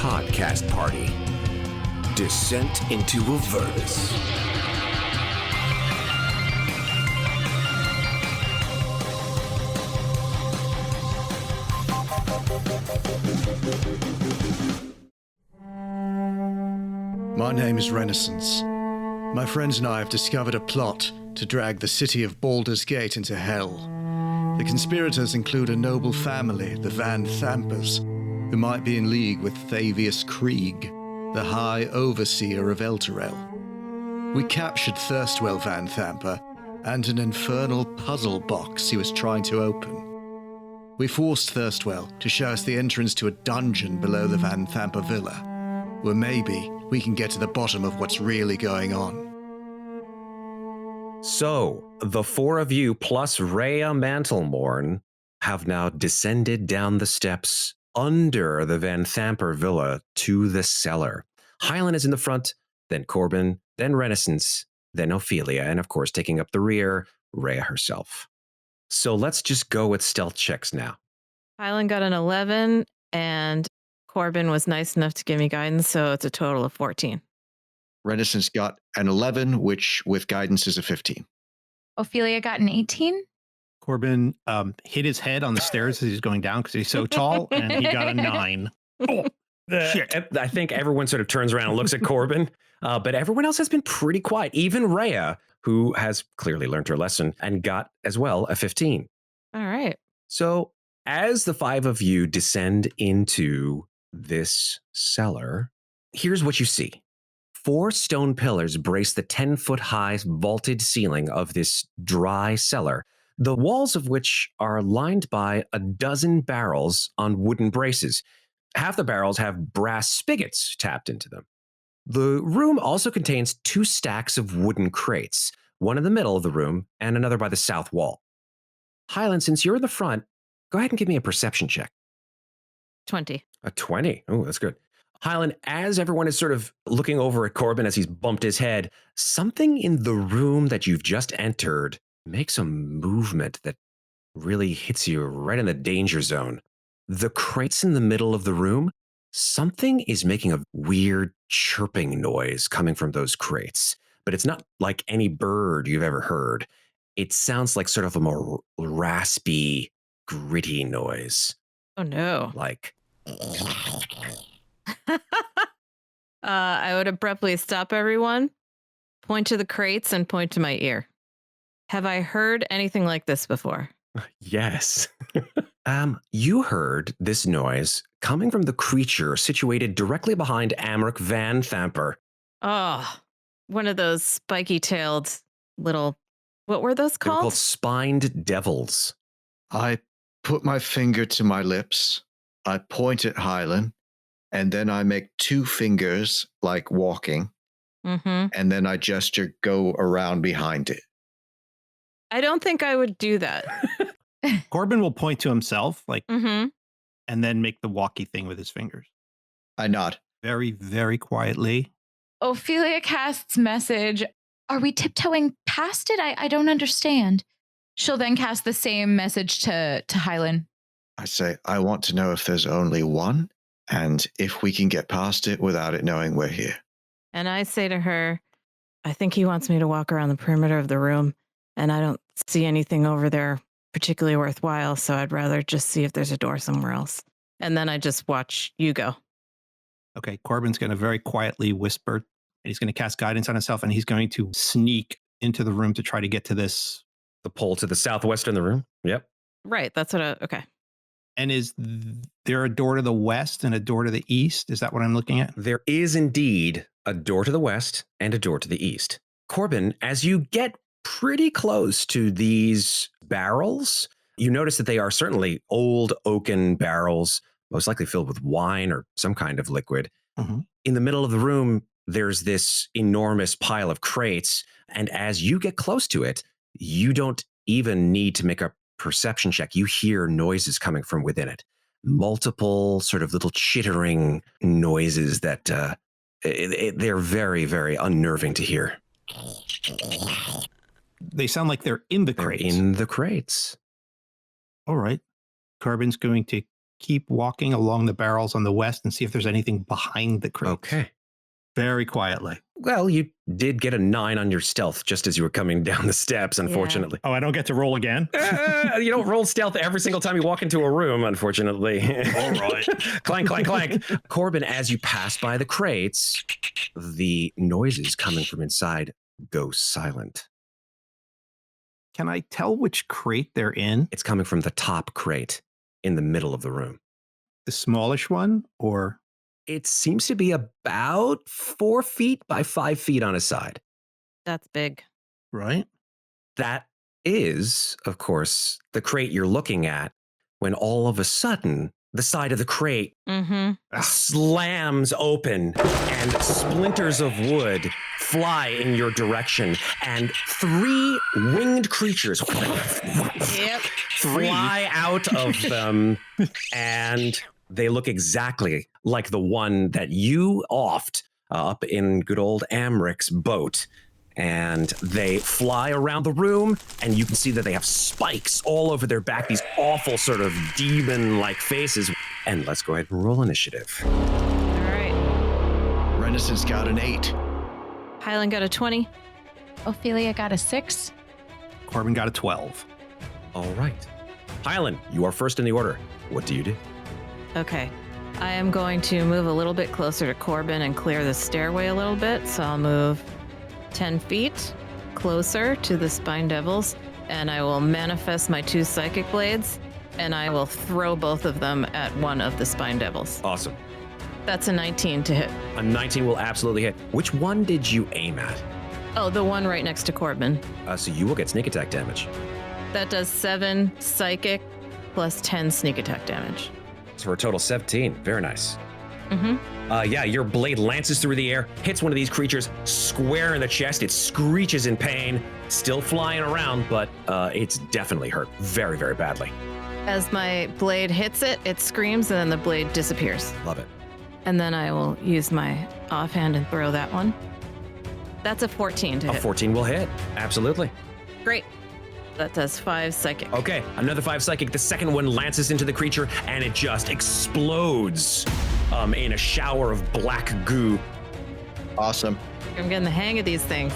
podcast party. Descent into Avernus. My name is Renascence. My friends and I have discovered a plot to drag the city of Baldur's Gate into hell. The conspirators include a noble family, the Vanthampurs, who might be in league with Thavius Krieg, the High Overseer of Elturel. We captured Thirstwell Vanthampur and an infernal puzzle box he was trying to open. We forced Thirstwell to show us the entrance to a dungeon below the Vanthampur Villa, where maybe we can get to the bottom of what's really going on. So, the four of you plus Reya Mantlemorn have now descended down the steps under the Vanthampur Villa to the cellar. Hylan is in the front, then Corbin, then Renascence, then Ofelia, and of course, taking up the rear, Reya herself. So let's just go with stealth checks now. Hylan got an 11, and Corbin was nice enough to give me guidance, so it's a total of 14. Renascence got an 11, which with guidance is a 15. Ofelia got an 18. Corbin hit his head on the stairs as he's going down because he's so tall, and he got a 9. Oh, shit. I think everyone sort of turns around and looks at Corbin, but everyone else has been pretty quiet. Even Reya, who has clearly learned her lesson and got as well a 15. All right. So as the five of you descend into this cellar, here's what you see. 4 stone pillars brace the 10-foot-high vaulted ceiling of this dry cellar, the walls of which are lined by a dozen barrels on wooden braces. Half the barrels have brass spigots tapped into them. The room also contains 2 stacks of wooden crates, one in the middle of the room and another by the south wall. Hylan, since you're in the front, go ahead and give me a perception check. 20. A 20. Oh, that's good. Hylan, as everyone is sort of looking over at Corbin as he's bumped his head, something in the room that you've just entered makes a movement that really hits you right in the danger zone. The crates in the middle of the room, something is making a weird chirping noise coming from those crates, but it's not like any bird you've ever heard. It sounds like sort of a more raspy, gritty noise. Oh, no. Like... I would abruptly stop everyone, point to the crates, and point to my ear. Have I heard anything like this before? Yes. You heard this noise coming from the creature situated directly behind Amric Vanthampur. Oh, one of those spiky-tailed little... What were those They were called? called spined devils. I put my finger to my lips, I point at Hylan, and then I make 2 fingers like walking, Mm-hmm. and then I gesture go around behind it. I don't think I would do that. Corbin will point to himself, like, Mm-hmm. and then make the walkie thing with his fingers. I nod. Very, very quietly. Ofelia casts message. Are we tiptoeing past it? I don't understand. She'll then cast the same message to Hylan. I say, I want to know if there's only one, and if we can get past it without it knowing we're here. And I say to her, I think he wants me to walk around the perimeter of the room, and I don't see anything over there particularly worthwhile, so I'd rather just see if there's a door somewhere else. And then I just watch you go. Okay, Corbin's going to very quietly whisper, and he's going to cast guidance on himself, and he's going to sneak into the room to try to get to this. The pole to the southwest in the room. Yep. Right, that's what okay. And is there a door to the west and a door to the east? Is that what I'm looking at? There is indeed a door to the west and a door to the east. Corbin, as you get pretty close to these barrels, you notice that they are certainly old oaken barrels, most likely filled with wine or some kind of liquid. Mm-hmm. In the middle of the room, there's this enormous pile of crates. And as you get close to it, you don't even need to make a perception check. You hear noises coming from within it. Multiple sort of little chittering noises that they're very, very unnerving to hear. They sound like they're in the They're crates. in the crates. All right. Corbin's going to keep walking along the barrels on the west and see if there's anything behind the crates. Okay. Very quietly. Well, you did get a 9 on your stealth just as you were coming down the steps, unfortunately. Oh, I don't get to roll again? You don't roll stealth every single time you walk into a room, unfortunately. All right. Clank, clank, clank. Corbin, as you pass by the crates, the noises coming from inside go silent. Can I tell which crate they're in? It's coming from the top crate in the middle of the room. The smallish one, or? It seems to be about 4 feet by 5 feet on a side. That's big. Right. That is, of course, the crate you're looking at when all of a sudden the side of the crate slams open and splinters of wood fly in your direction and 3 winged creatures fly out of them, and they look exactly like the one that you offed up in good old Amric's boat. And they fly around the room, and you can see that they have spikes all over their back, these awful sort of demon-like faces. And let's go ahead and roll initiative. All right. Renascence got an 8. Hylan got a 20. Ofelia got a 6. Corbin got a 12. All right. Hylan, you are first in the order. What do you do? Okay. I am going to move a little bit closer to Corbin and clear the stairway a little bit. So I'll move 10 feet closer to the Spine Devils, and I will manifest my 2 psychic blades, and I will throw both of them at one of the Spine Devils. Awesome. That's a 19 to hit. A 19 will absolutely hit. Which one did you aim at? Oh, the one right next to Corbin. So you will get sneak attack damage. That does 7 psychic plus 10 sneak attack damage. So for a total 17. Very nice. Mm-hmm. Yeah, your blade lances through the air, hits one of these creatures square in the chest. It screeches in pain, still flying around, but it's definitely hurt very, very badly. As my blade hits it, it screams, and then the blade disappears. Love it. And then I will use my offhand and throw that one. That's a 14 to A hit. 14 will hit. Absolutely. Great. That does 5 psychic. Okay, another 5 psychic. The second one lances into the creature, and it just explodes in a shower of black goo. Awesome. I'm getting the hang of these things.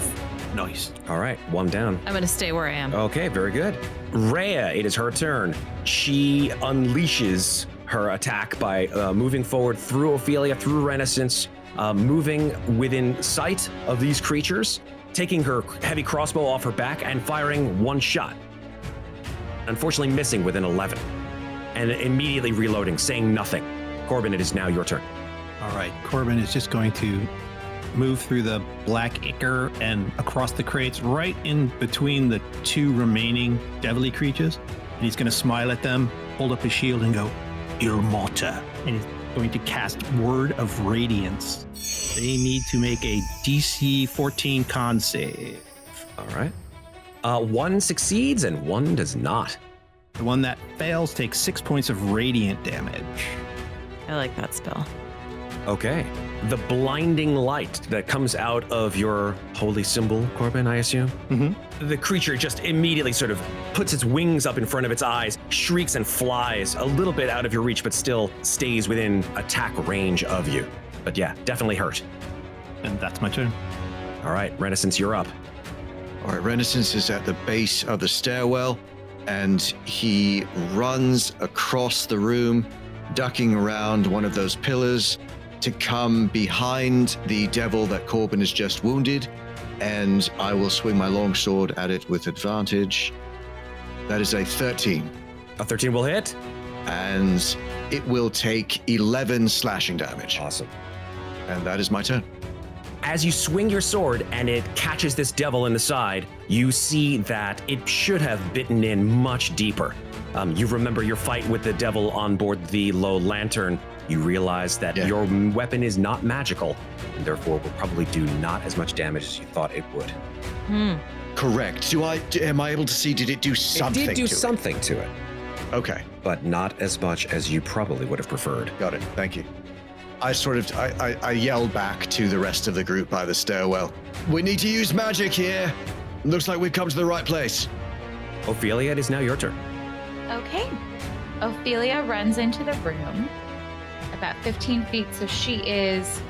Nice. All right, one down. I'm going to stay where I am. Okay, very good. Reya, it is her turn. She unleashes her attack by moving forward through Ofelia, through Renascence, moving within sight of these creatures, taking her heavy crossbow off her back and firing 1 shot. Unfortunately missing with an 11. And immediately reloading, saying nothing. Corbin, it is now your turn. All right. Corbin is just going to move through the black ichor and across the crates right in between the 2 remaining devilly creatures. And he's going to smile at them, hold up his shield and go, Il Morta. And he's going to cast Word of Radiance. They need to make a DC 14 con save. All right. 1 succeeds and 1 does not. The one that fails takes 6 points of radiant damage. I like that spell. Okay. The blinding light that comes out of your holy symbol, Corbin, I assume? Mm-hmm. The creature just immediately sort of puts its wings up in front of its eyes, shrieks and flies a little bit out of your reach, but still stays within attack range of you. But yeah, definitely hurt. And that's my turn. All right, Renascence, you're up. All right, Renascence is at the base of the stairwell, and he runs across the room, ducking around one of those pillars to come behind the devil that Corbin has just wounded, and I will swing my longsword at it with advantage. That is a 13. A 13 will hit. And it will take 11 slashing damage. Awesome. And that is my turn. As you swing your sword and it catches this devil in the side, you see that it should have bitten in much deeper. You remember your fight with the devil on board the low lantern. You realize that your weapon is not magical, and therefore will probably do not as much damage as you thought it would. Correct. Am I able to see, did it do something to it? It did do something to it, Okay. but not as much as you probably would have preferred. Got it. Thank you. I yelled back to the rest of the group by the stairwell. We need to use magic here. Looks like we've come to the right place. Ofelia, it is now your turn. Okay. Ofelia runs into the room about 15 feet, so she is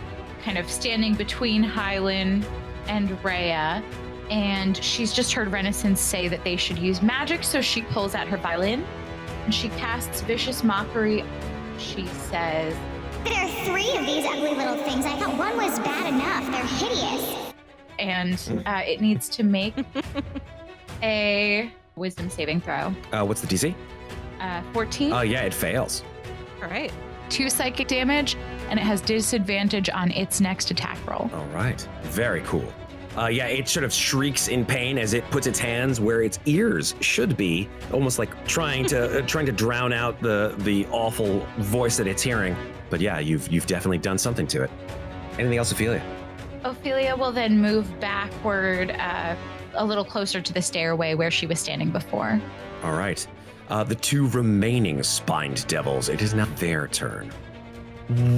kind of standing between Hylan and Reya, and she's just heard Renascence say that they should use magic, so she pulls out her violin and she casts Vicious Mockery. She says, "There are 3 of these ugly little things. I thought one was bad enough. They're hideous." And it needs to make a wisdom saving throw. What's the DC? 14. Yeah, it fails. All right. 2 psychic damage, and it has disadvantage on its next attack roll. All right. Very cool. Yeah, it sort of shrieks in pain as it puts its hands where its ears should be, almost like trying to drown out the awful voice that it's hearing. But yeah, you've definitely done something to it. Anything else, Ofelia? Ofelia will then move backward a little closer to the stairway where she was standing before. All right. The 2 remaining spined devils, it is now their turn.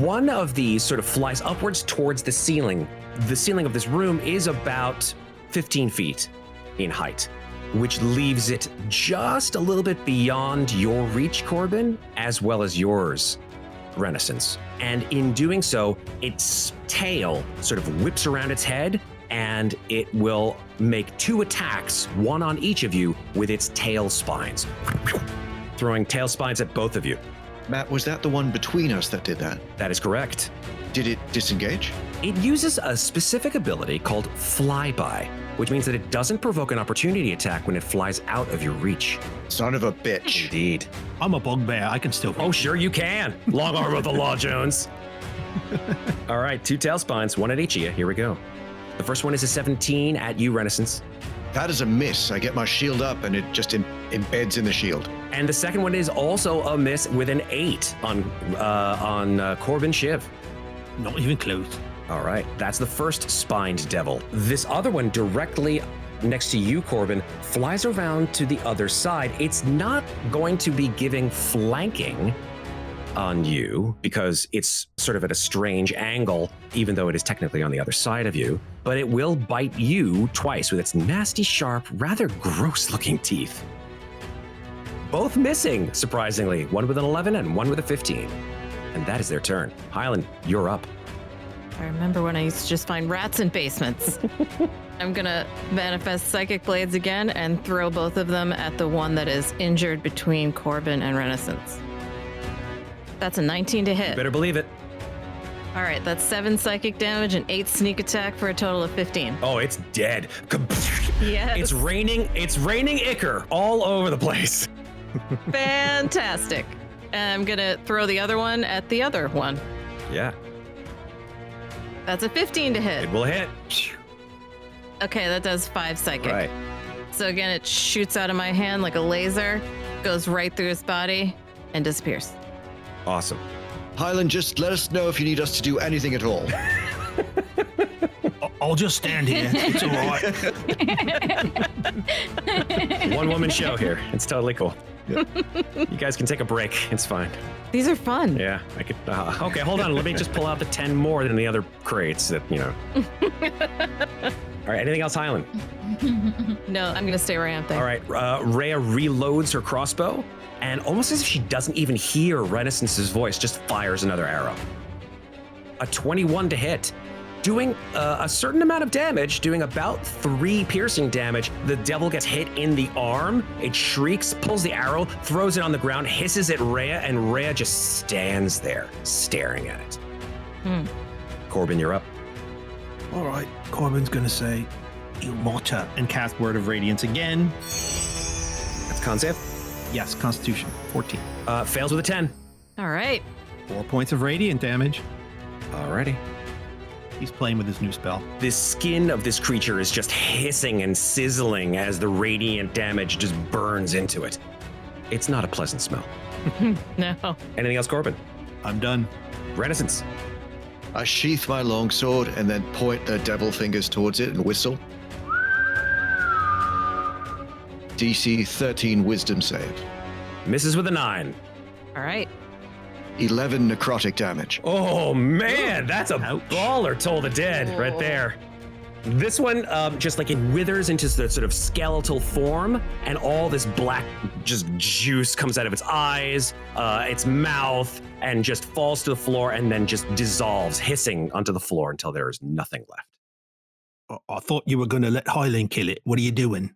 One of these sort of flies upwards towards the ceiling. The ceiling of this room is about 15 feet in height, which leaves it just a little bit beyond your reach, Corbin, as well as yours, Renascence. And in doing so, its tail sort of whips around its head, and it will make 2 attacks, one on each of you, with its tail spines. Throwing tail spines at both of you. Matt, was that the one between us that did that? That is correct. Did it disengage? It uses a specific ability called Flyby, which means that it doesn't provoke an opportunity attack when it flies out of your reach. Son of a bitch. Indeed. I'm a bugbear. I can still. Oh, sure you can. Long arm of the law, Jones. All right, 2 tail spines, 1 at each of you. Here we go. The first one is a 17 at you, Renascence. That is a miss. I get my shield up and it just embeds in the shield. And the second one is also a miss with an 8 on Corbin Shiv. Not even close. All right, that's the first spined devil. This other one directly next to you, Corbin, flies around to the other side. It's not going to be giving flanking on you because it's sort of at a strange angle, even though it is technically on the other side of you, but it will bite you twice with its nasty, sharp, rather gross-looking teeth. Both missing, surprisingly, one with an 11 and one with a 15. And that is their turn. Hylan, you're up. I remember when I used to just find rats in basements. I'm gonna manifest Psychic Blades again and throw both of them at the one that is injured between Corbin and Renascence. That's a 19 to hit. Better believe it. All right, that's 7 psychic damage and 8 sneak attack for a total of 15. Oh, it's dead. Yes. It's raining Ichor all over the place. Fantastic. And I'm gonna throw the other one at the other one. Yeah, That's a 15 to hit. it will hit. Okay, that does 5 psychic. Right. So again, it shoots out of my hand like a laser, goes right through his body, and disappears. Awesome. Hylan, just let us know if you need us to do anything at all. I'll just stand here. It's all right. One woman show here. It's totally cool. You guys can take a break. It's fine. These are fun. Yeah, I could. Okay, hold on. Let me just pull out the 10 more than the other crates that, All right, anything else, Hylan? No, I'm going to stay where I am. All right, Reya reloads her crossbow, and almost as if she doesn't even hear Renascence's voice, just fires another arrow. A 21 to hit. Doing a certain amount of damage, doing about 3 piercing damage. The devil gets hit in the arm. It shrieks, pulls the arrow, throws it on the ground, hisses at Reya, and Reya just stands there, staring at it. Corbin, you're up. All right. Corbin's going to say, "Il morta," and cast Word of Radiance again. That's con save. Yes, Constitution, 14. Fails with a 10. All right. 4 points of radiant damage. Alrighty. He's playing with his new spell. The skin of this creature is just hissing and sizzling as the radiant damage just burns into it. It's not a pleasant smell. No. Anything else, Corbin? I'm done. Renascence. I sheath my longsword and then point the devil fingers towards it and whistle. DC 13 wisdom save. Misses with a 9. All right. 11 necrotic damage. Oh man, that's a Ouch. baller toll the dead right there. This one just like it withers into the sort of skeletal form, and all this black just juice comes out of its eyes, its mouth, and just falls to the floor and then just dissolves, hissing onto the floor until there is nothing left. I thought you were going to let Hylan kill it. What are you doing?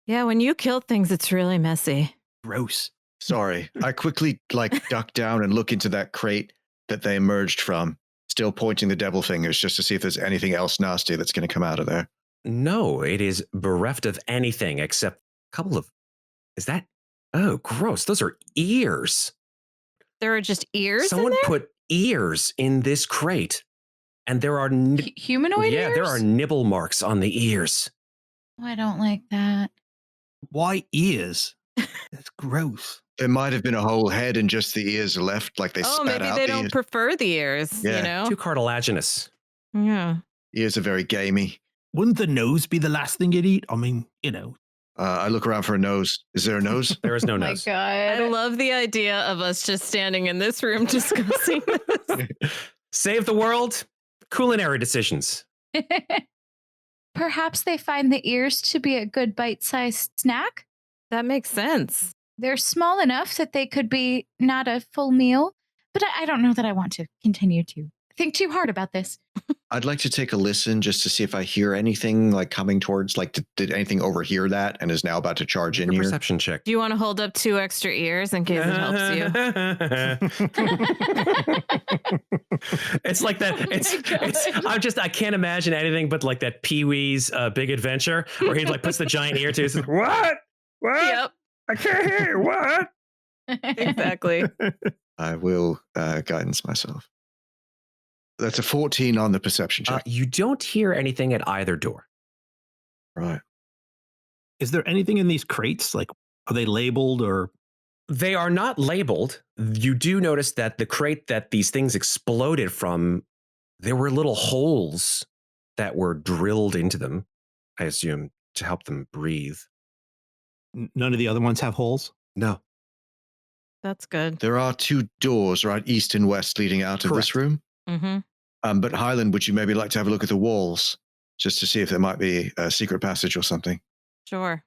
Yeah, when you kill things, it's really messy. Gross. Sorry. I quickly duck down and look into that crate that they emerged from, still pointing the devil fingers just to see if there's anything else nasty that's going to come out of there. No, it is bereft of anything except a couple of... Is that... Oh, gross. Those are ears. There are just ears Someone in there? put ears in this crate. And there are... Humanoid Yeah, ears? there are nibble marks on the ears. Oh, I don't like that. Why ears? That's gross. There might have been a whole head and just the ears are left, like they spat maybe out they the don't ears. prefer the ears, Yeah. you know? Too cartilaginous. Yeah. Ears are very gamey. Wouldn't the nose be the last thing you'd eat? I mean, I look around for a nose. Is there a nose? There is no Oh my nose. God. I love the idea of us just standing in this room discussing this. Save the world. Culinary decisions. Perhaps they find the ears to be a good bite-sized snack. That makes sense. They're small enough that they could be not a full meal, but I don't know that I want to continue to think too hard about this. I'd like to take a listen just to see if I hear anything coming towards, did anything overhear that and is now about to charge in Make a here? perception check. Do you want to hold up 2 extra ears in case it helps you? It's like that. I can't imagine anything but like that Pee-wee's Big Adventure where he puts the giant ear to his, what? Yep, I can't hear you. What? exactly. I will guidance myself. That's a 14 on the perception check. You don't hear anything at either door. Right. is there anything in these crates? Like, are they labeled or? They are not labeled. You do notice that the crate that these things exploded from, there were little holes that were drilled into them, I assume, to help them breathe. None of the other ones have holes? No. That's good. There are 2 doors, right, east and west, leading out of this Correct. room. Mm-hmm. But Hylan, would you maybe like to have a look at the walls just to see if there might be a secret passage or something? Sure.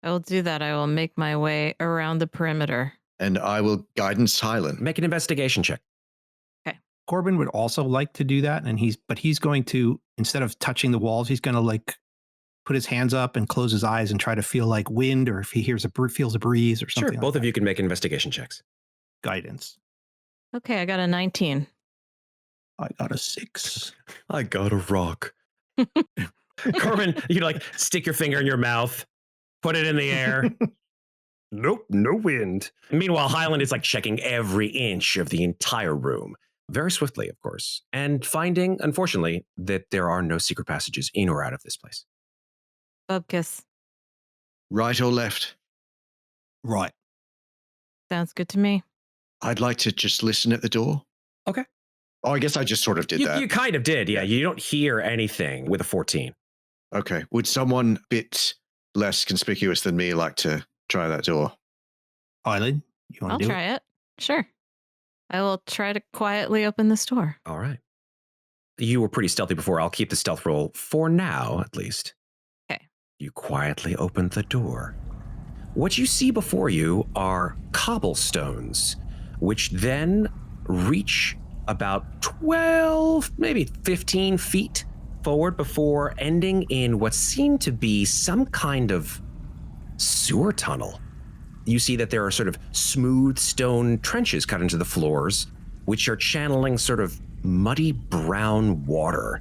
I will do that. I will make my way around the perimeter. And I will guidance Hylan. Make an investigation check. Corbin would also like to do that, and he's going to, instead of touching the walls, he's going to like put his hands up and close his eyes and try to feel like wind, or if he feels a breeze or something. Sure. Both of you can make investigation checks. Guidance. Okay, I got a 19. I got a 6. I got a rock. Corbin, you stick your finger in your mouth, put it in the air. Nope, no wind. Meanwhile, Hylan is checking every inch of the entire room, very swiftly, of course, and finding, unfortunately, that there are no secret passages in or out of this place. Bubkiss. Right or left? Right. Sounds good to me. I'd like to just listen at the door. Okay. Oh, I guess I just sort of did that. You kind of did, yeah. You don't hear anything with a 14. Okay. Would someone a bit less conspicuous than me like to try that door? Hylan, you want I'll to do try it. Sure. I will try to quietly open this door. All right. You were pretty stealthy before. I'll keep the stealth roll for now, at least. Okay. You quietly open the door. What you see before you are cobblestones, which then reach about 12, maybe 15 feet forward before ending in what seemed to be some kind of sewer tunnel. You see that there are sort of smooth stone trenches cut into the floors, which are channeling sort of muddy brown water,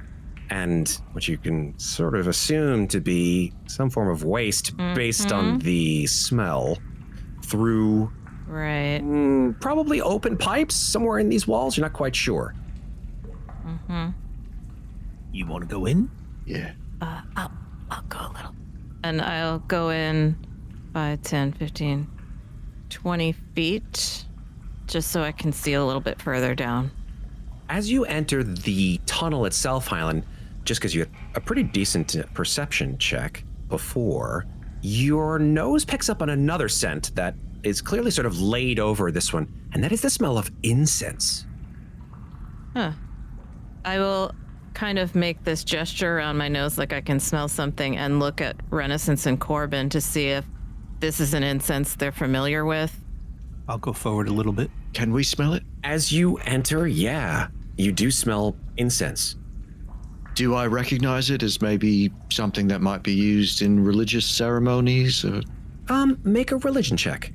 and what you can sort of assume to be some form of waste based on the smell through Right. probably open pipes somewhere in these walls. You're not quite sure. Mm-hmm. You want to go in? Yeah. I'll go a little. And I'll go in 5, 10, 15, 20 feet, just so I can see a little bit further down. As you enter the tunnel itself, Hylan, just because you had a pretty decent perception check before, your nose picks up on another scent that is clearly sort of laid over this one, and that is the smell of incense. Huh. I will kind of make this gesture around my nose like I can smell something and look at Renascence and Corbin to see if this is an incense they're familiar with. I'll go forward a little bit. Can we smell it? As you enter, yeah, you do smell incense. Do I recognize it as maybe something that might be used in religious ceremonies? Or... Make a religion check.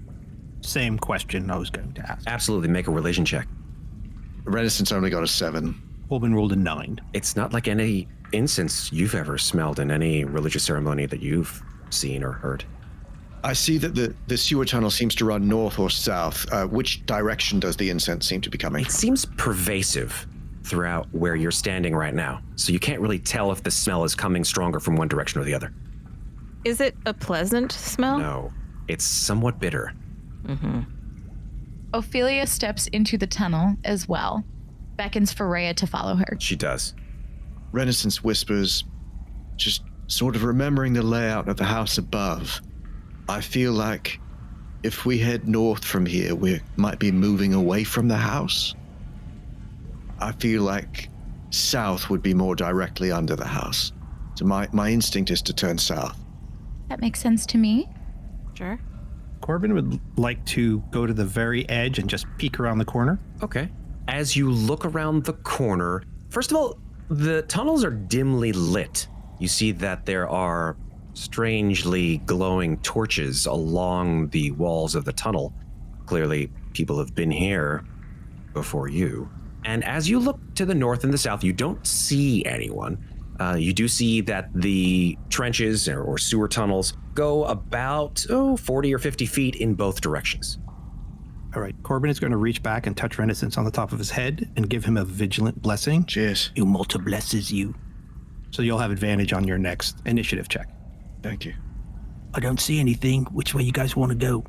Same question I was going to ask. Absolutely, make a religion check. Renascence only got a 7. Corbin rolled a 9. It's not like any incense you've ever smelled in any religious ceremony that you've seen or heard. I see that the sewer tunnel seems to run north or south. Which direction does the incense seem to be coming It from? seems pervasive throughout where you're standing right now, so you can't really tell if the smell is coming stronger from one direction or the other. Is it a pleasant smell? No, it's somewhat bitter. Ofelia steps into the tunnel as well, beckons for Reya to follow her. She does. Renascence whispers, just sort of remembering the layout of the house above. I feel like if we head north from here, we might be moving away from the house. I feel like south would be more directly under the house. So my instinct is to turn south. That makes sense to me. Sure. Corbin would like to go to the very edge and just peek around the corner. Okay. As you look around the corner, first of all, the tunnels are dimly lit. You see that there are strangely glowing torches along the walls of the tunnel. Clearly, people have been here before you. And as you look to the north and the south, you don't see anyone. You do see that the trenches or sewer tunnels go about 40 or 50 feet in both directions. All right, Corbin is going to reach back and touch Renascence on the top of his head and give him a vigilant blessing. Cheers. Umulta blesses you. So you'll have advantage on your next initiative check. Thank you. I don't see anything. Which way you guys want to go?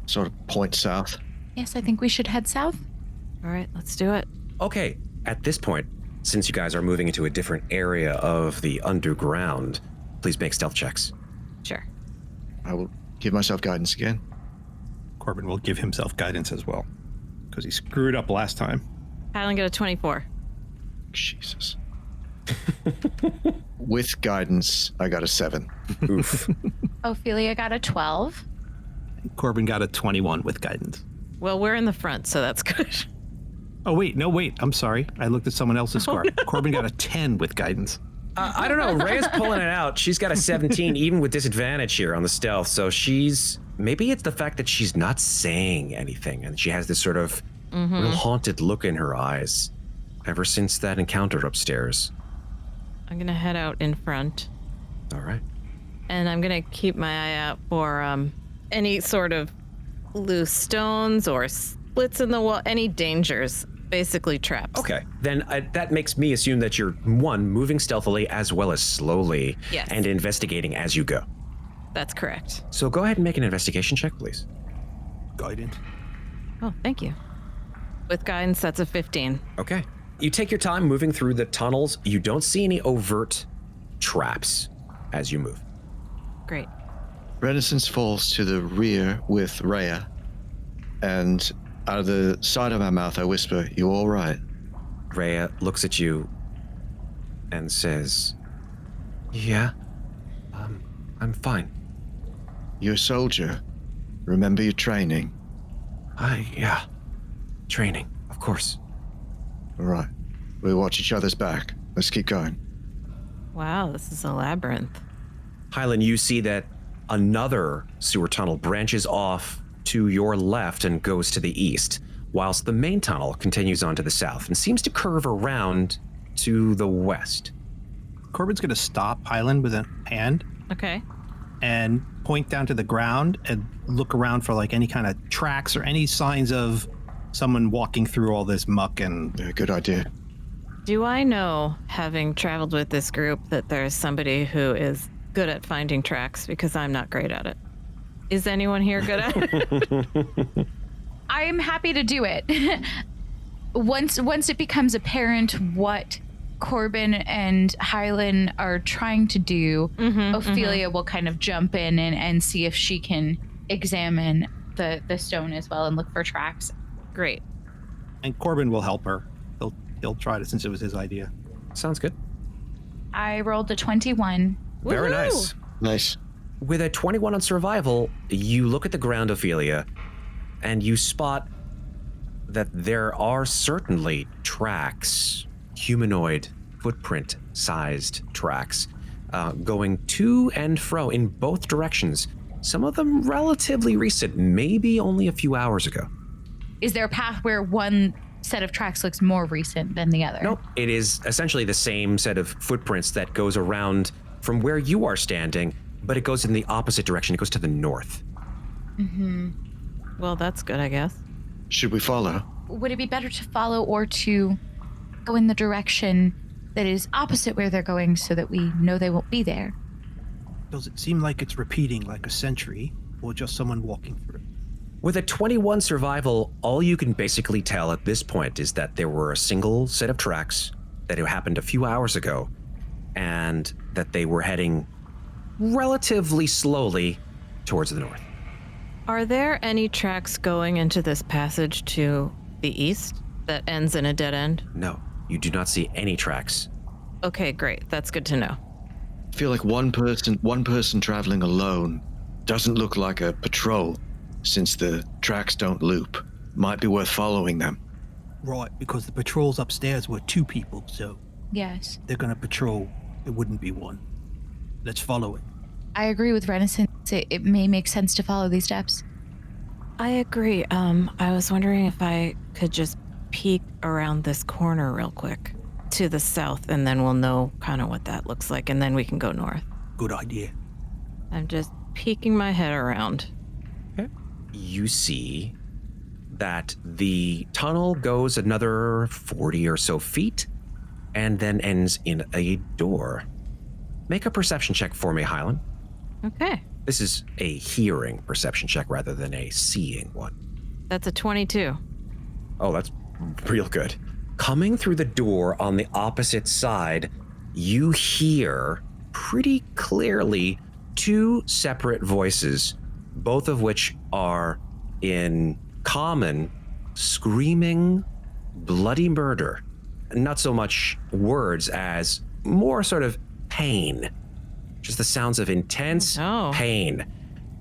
Sort of point south. Yes, I think we should head south. All right, let's do it. Okay, at this point, since you guys are moving into a different area of the underground, please make stealth checks. Sure. I will give myself guidance again. Corbin will give himself guidance as well, because he screwed up last time. Hylan got a 24. Jesus. With guidance, I got a 7. Oof. Ofelia got a 12. Corbin got a 21 with guidance. Well, we're in the front, so that's good. Oh, wait. I'm sorry. I looked at someone else's score. No. Corbin got a 10 with guidance. I don't know. Reya's pulling it out. She's got a 17, even with disadvantage here on the stealth. So maybe it's the fact that she's not saying anything and she has this sort of real haunted look in her eyes ever since that encounter upstairs. I'm going to head out in front. All right. And I'm going to keep my eye out for any sort of loose stones or splits in the wall, any dangers, basically traps. Okay. Then that makes me assume that you're, one, moving stealthily as well as slowly and investigating as you go. That's correct. So go ahead and make an investigation check, please. Guidance. Oh, thank you. With guidance, that's a 15. Okay. You take your time moving through the tunnels. You don't see any overt traps as you move. Great. Renascence falls to the rear with Reya, and out of the side of my mouth I whisper, "You all right?" Reya looks at you and says, "Yeah, I'm fine." You're a soldier. Remember your training? Yeah. Training, of course. All right. We'll watch each other's back. Let's keep going. Wow, this is a labyrinth. Hylan, you see that another sewer tunnel branches off to your left and goes to the east, whilst the main tunnel continues on to the south and seems to curve around to the west. Corbin's going to stop Hylan with a hand Okay. and point down to the ground and look around for like any kind of tracks or any signs of someone walking through all this muck and... Yeah, good idea. Do I know, having traveled with this group, that there's somebody who is good at finding tracks? Because I'm not great at it. Is anyone here good at it? I am happy to do it. Once it becomes apparent what Corbin and Hylan are trying to do, Ofelia will kind of jump in and see if she can examine the stone as well and look for tracks. Great. And Corbin will help her. He'll try to, since it was his idea. Sounds good. I rolled a 21. Very Woohoo! nice. Nice. With a 21 on survival, you look at the ground, Ofelia, and you spot that there are certainly tracks, humanoid footprint-sized tracks, going to and fro in both directions. Some of them relatively recent, maybe only a few hours ago. Is there a path where one set of tracks looks more recent than the other? Nope. It is essentially the same set of footprints that goes around from where you are standing, but it goes in the opposite direction. It goes to the north. Mm-hmm. Well, that's good, I guess. Should we follow? Would it be better to follow or to go in the direction that is opposite where they're going so that we know they won't be there? Does it seem like it's repeating like a sentry or just someone walking through? With a 21 survival, all you can basically tell at this point is that there were a single set of tracks, that it happened a few hours ago, and that they were heading relatively slowly towards the north. Are there any tracks going into this passage to the east that ends in a dead end? No, you do not see any tracks. Okay, great. That's good to know. I feel like one person traveling alone doesn't look like a patrol, since the tracks don't loop. Might be worth following them. Right, because the patrols upstairs were 2 people, so Yes. they're going to patrol. It wouldn't be 1. Let's follow it. I agree with Renascence. It may make sense to follow these steps. I agree. I was wondering if I could just peek around this corner real quick to the south, and then we'll know kind of what that looks like, and then we can go north. Good idea. I'm just peeking my head around. You see that the tunnel goes another 40 or so feet and then ends in a door. Make a perception check for me, Hylan. Okay. This is a hearing perception check rather than a seeing one. That's a 22. Oh, that's real good. Coming through the door on the opposite side, you hear pretty clearly 2 separate voices, both of which are in common, screaming bloody murder. Not so much words as more sort of pain. Just the sounds of intense pain.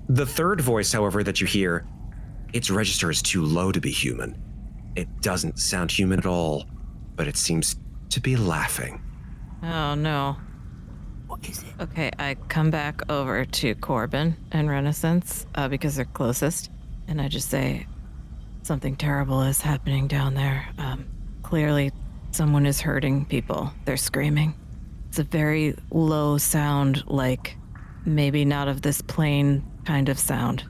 The third voice, however, that you hear, its register is too low to be human. It doesn't sound human at all, but it seems to be laughing. Oh, no. What is it? Okay, I come back over to Corbin and Renascence because they're closest, and I just say, something terrible is happening down there. Clearly, someone is hurting people. They're screaming. It's a very low sound, like maybe not of this plane kind of sound.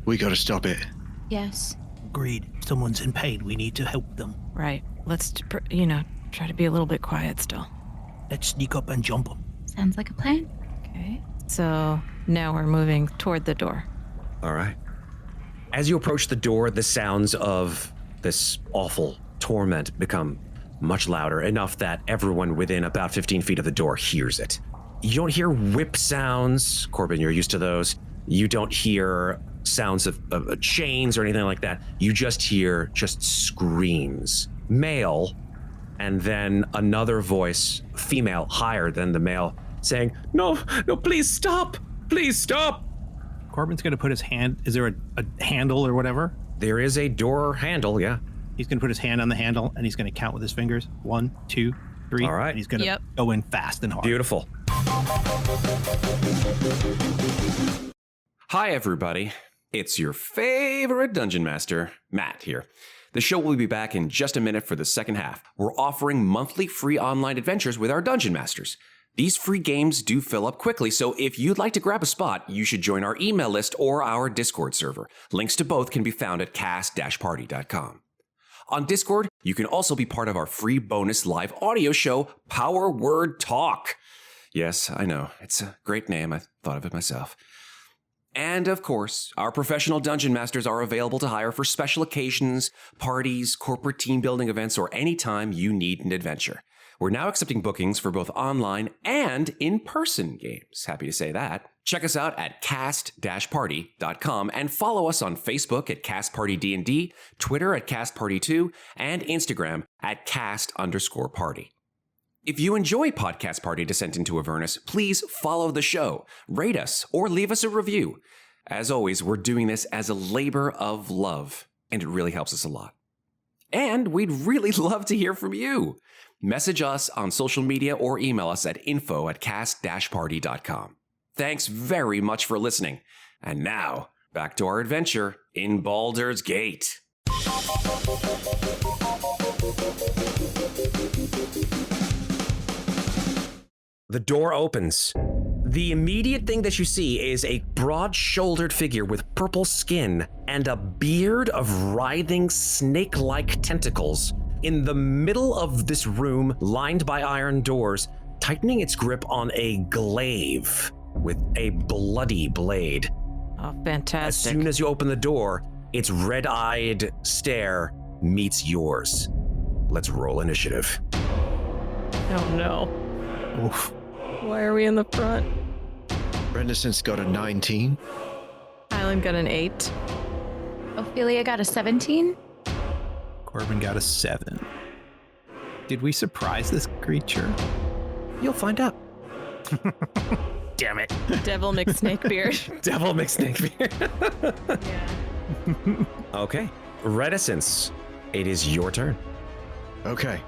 We gotta stop it. Yes. Agreed. If someone's in pain, we need to help them. Right. Let's, try to be a little bit quiet still. Let's sneak up and jump them. Sounds like a plan. Okay. So now we're moving toward the door. All right. As you approach the door, the sounds of this awful torment become much louder, enough that everyone within about 15 feet of the door hears it. You don't hear whip sounds. Corbin, you're used to those. You don't hear sounds of chains or anything like that. You just hear screams. Male, and then another voice, female, higher than the male, saying, No, please stop! Please stop! Corbin's going to put his hand... Is there a handle or whatever? There is a door handle, yeah. He's going to put his hand on the handle, and he's going to count with his fingers. 1, 2, 3. All right. And he's going to go in fast and hard. Beautiful. Hi, everybody. It's your favorite Dungeon Master, Matt here. The show will be back in just a minute for the second half. We're offering monthly free online adventures with our Dungeon Masters. These free games do fill up quickly, so if you'd like to grab a spot, you should join our email list or our Discord server. Links to both can be found at cast-party.com. On Discord, you can also be part of our free bonus live audio show, Power Word Talk. Yes, I know, it's a great name. I thought of it myself. And of course, our professional Dungeon Masters are available to hire for special occasions, parties, corporate team building events, or any time you need an adventure. We're now accepting bookings for both online and in-person games. Happy to say that. Check us out at cast-party.com and follow us on Facebook at CastPartyDND, Twitter at CastParty2, and Instagram at cast_party. If you enjoy Podcast Party Descent into Avernus, please follow the show, rate us, or leave us a review. As always, we're doing this as a labor of love, and it really helps us a lot. And we'd really love to hear from you. Message us on social media or email us at info@cast-party.com. Thanks very much for listening. And now, back to our adventure in Baldur's Gate. The door opens. The immediate thing that you see is a broad-shouldered figure with purple skin and a beard of writhing snake-like tentacles in the middle of this room, lined by iron doors, tightening its grip on a glaive with a bloody blade. Oh, fantastic. As soon as you open the door, its red-eyed stare meets yours. Let's roll initiative. Oh, no. Oof. Why are we in the front? Renascence got a 19. Hylan got an 8. Ofelia got a 17. Corbin got a 7. Did we surprise this creature? You'll find out. Damn it. Devil McSnakebeard. Devil McSnakebeard. Yeah. Okay. Reticence, it is your turn. Okay.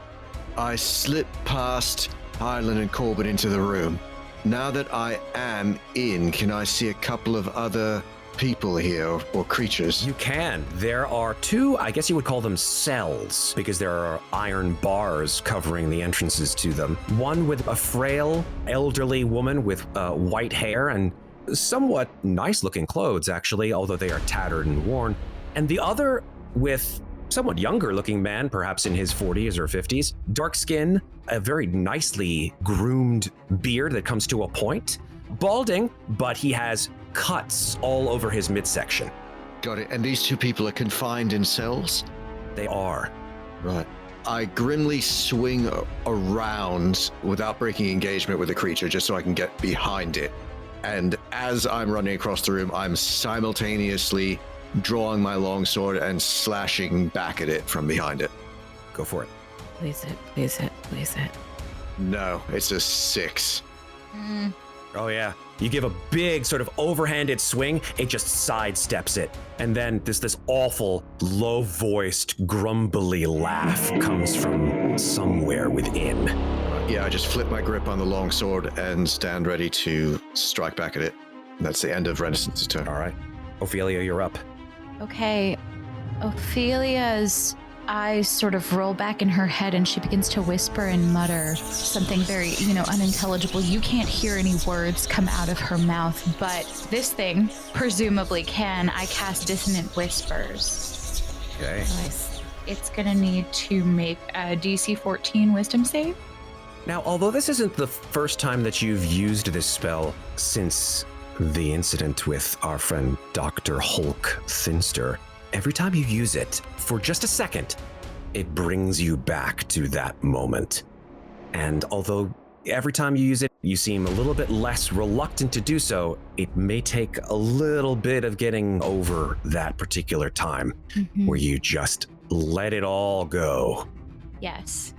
I slip past Hylan and Corbin into the room. Now that I am in, can I see a couple of other people here or creatures? You can. There are two, I guess you would call them cells, because there are iron bars covering the entrances to them. One with a frail, elderly woman with white hair and somewhat nice-looking clothes, actually, although they are tattered and worn. And the other with somewhat younger-looking man, perhaps in his 40s or 50s, dark skin, a very nicely groomed beard that comes to a point, balding, but he has cuts all over his midsection. Got it. And these two people are confined in cells? They are. Right. I grimly swing around without breaking engagement with the creature just so I can get behind it. And as I'm running across the room, I'm simultaneously drawing my longsword and slashing back at it from behind it. Go for it. Please hit, please hit, please hit. No, it's a 6. Oh, yeah. You give a big sort of overhanded swing, it just sidesteps it. And then this awful, low-voiced, grumbly laugh comes from somewhere within. Yeah, I just flip my grip on the longsword and stand ready to strike back at it. That's the end of Renaissance's turn. All right. Ofelia, you're up. Okay. Ophelia's eyes sort of roll back in her head and she begins to whisper and mutter something very, unintelligible. You can't hear any words come out of her mouth, but this thing presumably can. I cast Dissonant Whispers. Okay. Nice. It's gonna need to make a DC 14 Wisdom save. Now, although this isn't the first time that you've used this spell since the incident with our friend Dr. Hulk Thinster, every time you use it, for just a second, it brings you back to that moment. And although every time you use it, you seem a little bit less reluctant to do so, it may take a little bit of getting over that particular time where you just let it all go. Yes.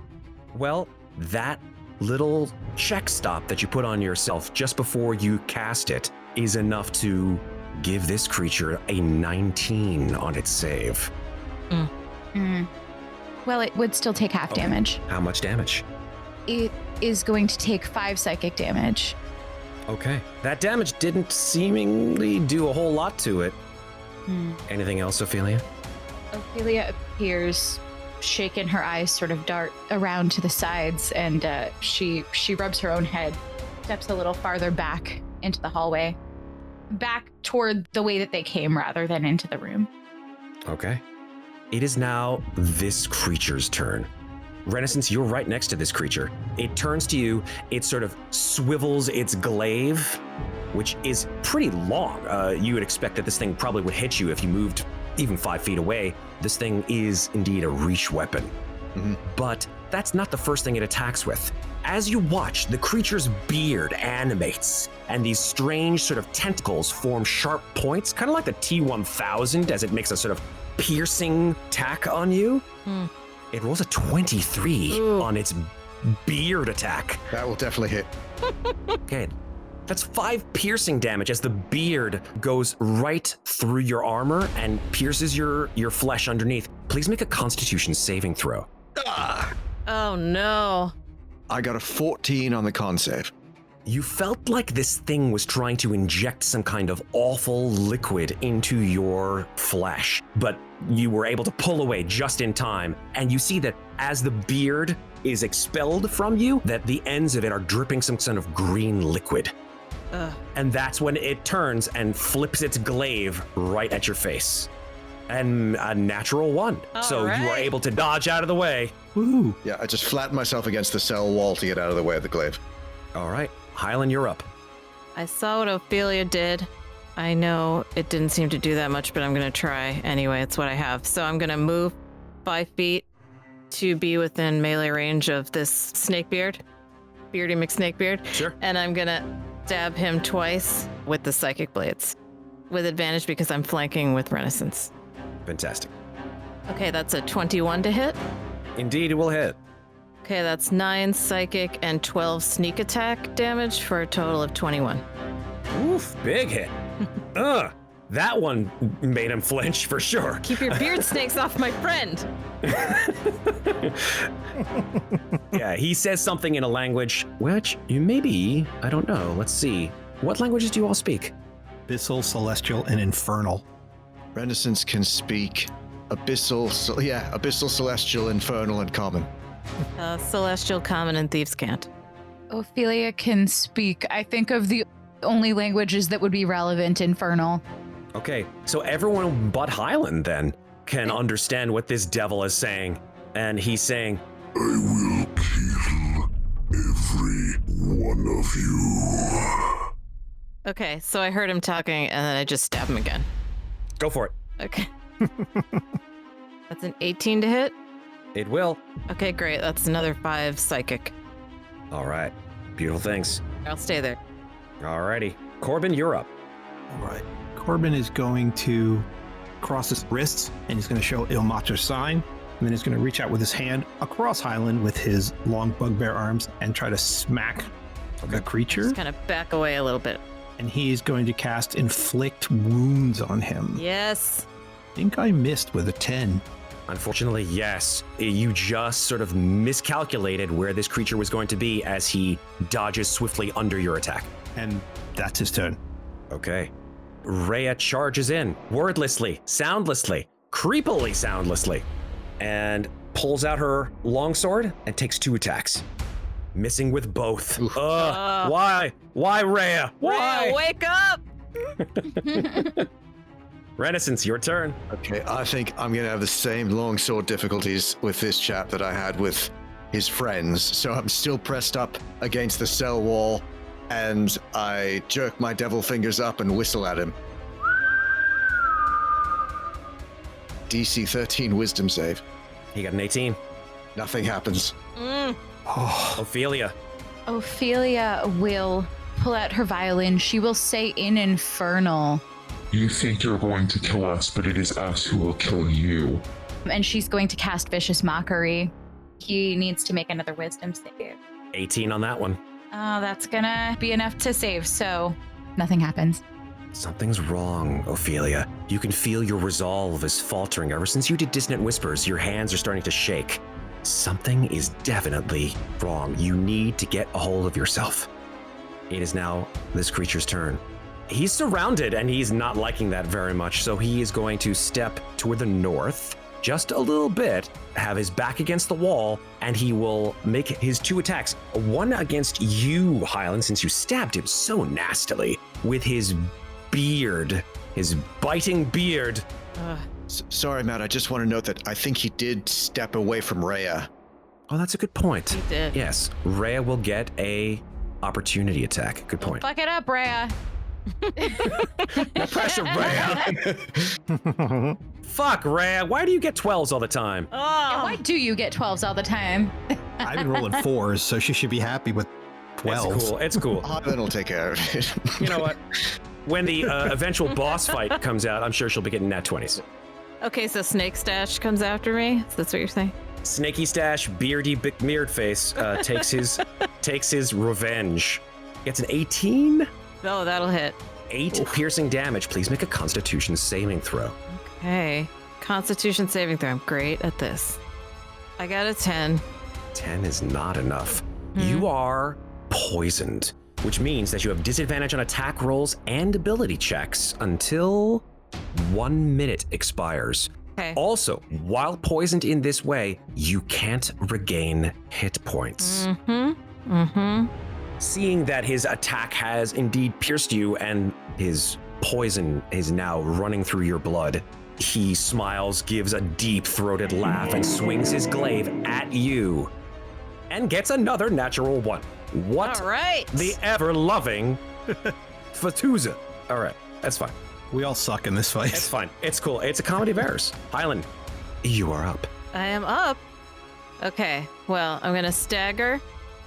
Well, that little check stop that you put on yourself just before you cast it is enough to give this creature a 19 on its save. Well, it would still take half damage. How much damage? It is going to take 5 psychic damage. Okay. That damage didn't seemingly do a whole lot to it. Anything else, Ofelia? Ofelia appears shaken, her eyes sort of dart around to the sides, and she rubs her own head, steps a little farther back into the hallway, back toward the way that they came rather than into the room. Okay. It is now this creature's turn. Renascence, you're right next to this creature. It turns to you, it sort of swivels its glaive, which is pretty long. You would expect that this thing probably would hit you if you moved even 5 feet away. This thing is indeed a reach weapon. But that's not the first thing it attacks with. As you watch, the creature's beard animates, and these strange sort of tentacles form sharp points, kind of like the T-1000 as it makes a sort of piercing tack on you. It rolls a 23 on its beard attack. That will definitely hit. Okay. That's 5 piercing damage as the beard goes right through your armor and pierces your flesh underneath. Please make a Constitution saving throw. Oh no. I got a 14 on the con save. You felt like this thing was trying to inject some kind of awful liquid into your flesh, but you were able to pull away just in time. And you see that as the beard is expelled from you, that the ends of it are dripping some kind of green liquid. And that's when it turns and flips its glaive right at your face. And a natural 1. So you are able to dodge out of the way. Woo! Yeah, I just flattened myself against the cell wall to get out of the way of the glaive. All right, Hylan, you're up. I saw what Ofelia did. I know it didn't seem to do that much, but I'm going to try anyway. It's what I have. So I'm going to move 5 feet to be within melee range of this snakebeard, Beardy McSnakebeard. Sure. And I'm going to stab him twice with the psychic blades with advantage because I'm flanking with Renascence. Fantastic. Okay, that's a 21 to hit. Indeed, it will hit. Okay, that's 9 psychic and 12 sneak attack damage for a total of 21. Oof, big hit. That one made him flinch for sure. Keep your beard snakes off my friend. Yeah, he says something in a language which you maybe, I don't know, let's see. What languages do you all speak? Abyssal, Celestial, and Infernal. Renascence can speak Abyssal, Celestial, Infernal, and Common. Celestial, Common, and Thieves can't. Ofelia can speak. I think of the only languages that would be relevant, Infernal. Okay, so everyone but Hylan then can understand what this devil is saying. And he's saying, I will kill every one of you. Okay, so I heard him talking, and then I just stab him again. go for it. Okay. That's an 18 to hit. It will. Okay, great. That's another 5 psychic. All right. Beautiful things. I'll stay there. Alrighty. Corbin, you're up. All right. Corbin is going to cross his wrists and he's going to show Il Mater's sign. And then he's going to reach out with his hand across Hylan with his long bugbear arms and try to smack the creature. Just kind of back away a little bit. And he's going to cast Inflict Wounds on him. Yes. I think I missed with a 10. Unfortunately, yes. You just sort of miscalculated where this creature was going to be as he dodges swiftly under your attack. And that's his turn. Okay. Reya charges in, wordlessly, soundlessly, creepily soundlessly, and pulls out her longsword and takes 2 attacks. Missing with both. Why? Why, Reya? Why? Reya, wake up! Renascence, your turn. Okay, I think I'm going to have the same longsword difficulties with this chap that I had with his friends. So I'm still pressed up against the cell wall, and I jerk my devil fingers up and whistle at him. DC 13 wisdom save. He got an 18. Nothing happens. Ofelia. Ofelia will pull out her violin. She will say in Infernal. You think you're going to kill us, but it is us who will kill you. And she's going to cast Vicious Mockery. He needs to make another wisdom save. 18 on that one. Oh, that's gonna be enough to save, so nothing happens. Something's wrong, Ofelia. You can feel your resolve is faltering. Ever since you did Dissonant Whispers, your hands are starting to shake. Something is definitely wrong. You need to get a hold of yourself. It is now this creature's turn. He's surrounded and he's not liking that very much, so he is going to step toward the north just a little bit, have his back against the wall, and he will make his 2 attacks. One against you, Hylan, since you stabbed him so nastily with his beard, his biting beard. Sorry, Matt, I just want to note that I think he did step away from Reya. Oh, that's a good point. He did. Yes, Reya will get a opportunity attack. Good point. Fuck it up, Reya. No pressure, Reya. Fuck, Reya. Why do you get 12s all the time? Yeah, why do you get 12s all the time? I've been rolling 4s, so she should be happy with 12s. It's cool. It's cool. Hylan will take care of it. You know what? When the eventual boss fight comes out, I'm sure she'll be getting nat 20s. Okay, so Snake Stash comes after me? That's what you're saying? Snaky stash, beardy, beard face takes his revenge. Gets an 18. Oh, that'll hit. 8 piercing damage. Please make a Constitution saving throw. Okay. Constitution saving throw. I'm great at this. I got a 10. 10 is not enough. You are poisoned, which means that you have disadvantage on attack rolls and ability checks until 1 minute expires. Okay. Also, while poisoned in this way, you can't regain hit points. Seeing that his attack has indeed pierced you and his poison is now running through your blood, he smiles, gives a deep-throated laugh, and swings his glaive at you and gets another natural 1. What? All right. The ever-loving Fatuza. All right, that's fine. We all suck in this fight. It's fine. It's cool. It's a comedy of errors. Hylan, you are up. I am up. Okay. Well, I'm going to stagger.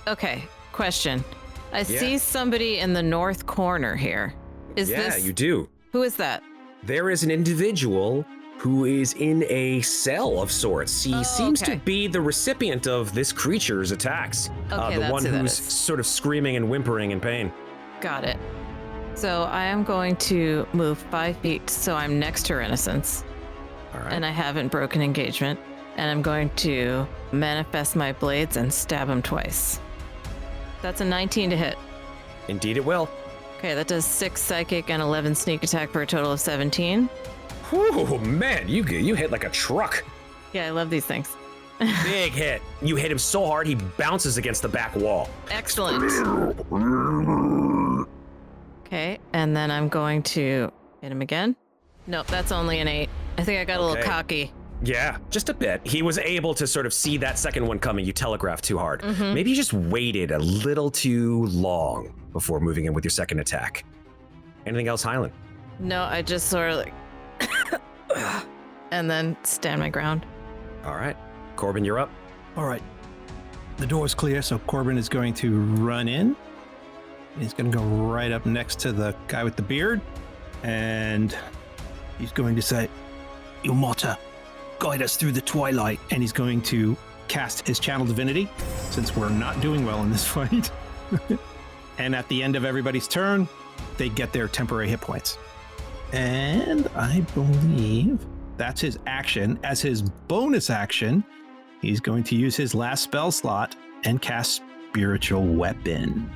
Okay. Question. I see somebody in the north corner here. Is Yeah, this... you do. Who is that? There is an individual who is in a cell of sorts. He seems to okay. be the recipient of this creature's attacks. Okay, the that's one who that who's is. sort of screaming and whimpering in pain. Got it. So I am going to move 5 feet so I'm next to Renascence. All right. And I haven't broken engagement. And I'm going to manifest my blades and stab him twice. That's a 19 to hit. Indeed it will. Okay, that does 6 psychic and 11 sneak attack for a total of 17. Whew, man, you hit like a truck. Yeah, I love these things. Big hit. You hit him so hard, he bounces against the back wall. Excellent. Okay, and then I'm going to hit him again. Nope, that's only an 8. I think I got a little cocky. Yeah, just a bit. He was able to sort of see that second one coming. You telegraphed too hard. Maybe you just waited a little too long before moving in with your second attack. Anything else, Hylan? No, I just sort of like... and then stand my ground. All right. Corbin, you're up. All right. The door's clear, so Corbin is going to run in. He's going to go right up next to the guy with the beard. And he's going to say, "Your Mota, guide us through the twilight." And he's going to cast his Channel Divinity, since we're not doing well in this fight. And at the end of everybody's turn, they get their temporary hit points. And I believe that's his action. As his bonus action, he's going to use his last spell slot and cast Spiritual Weapon.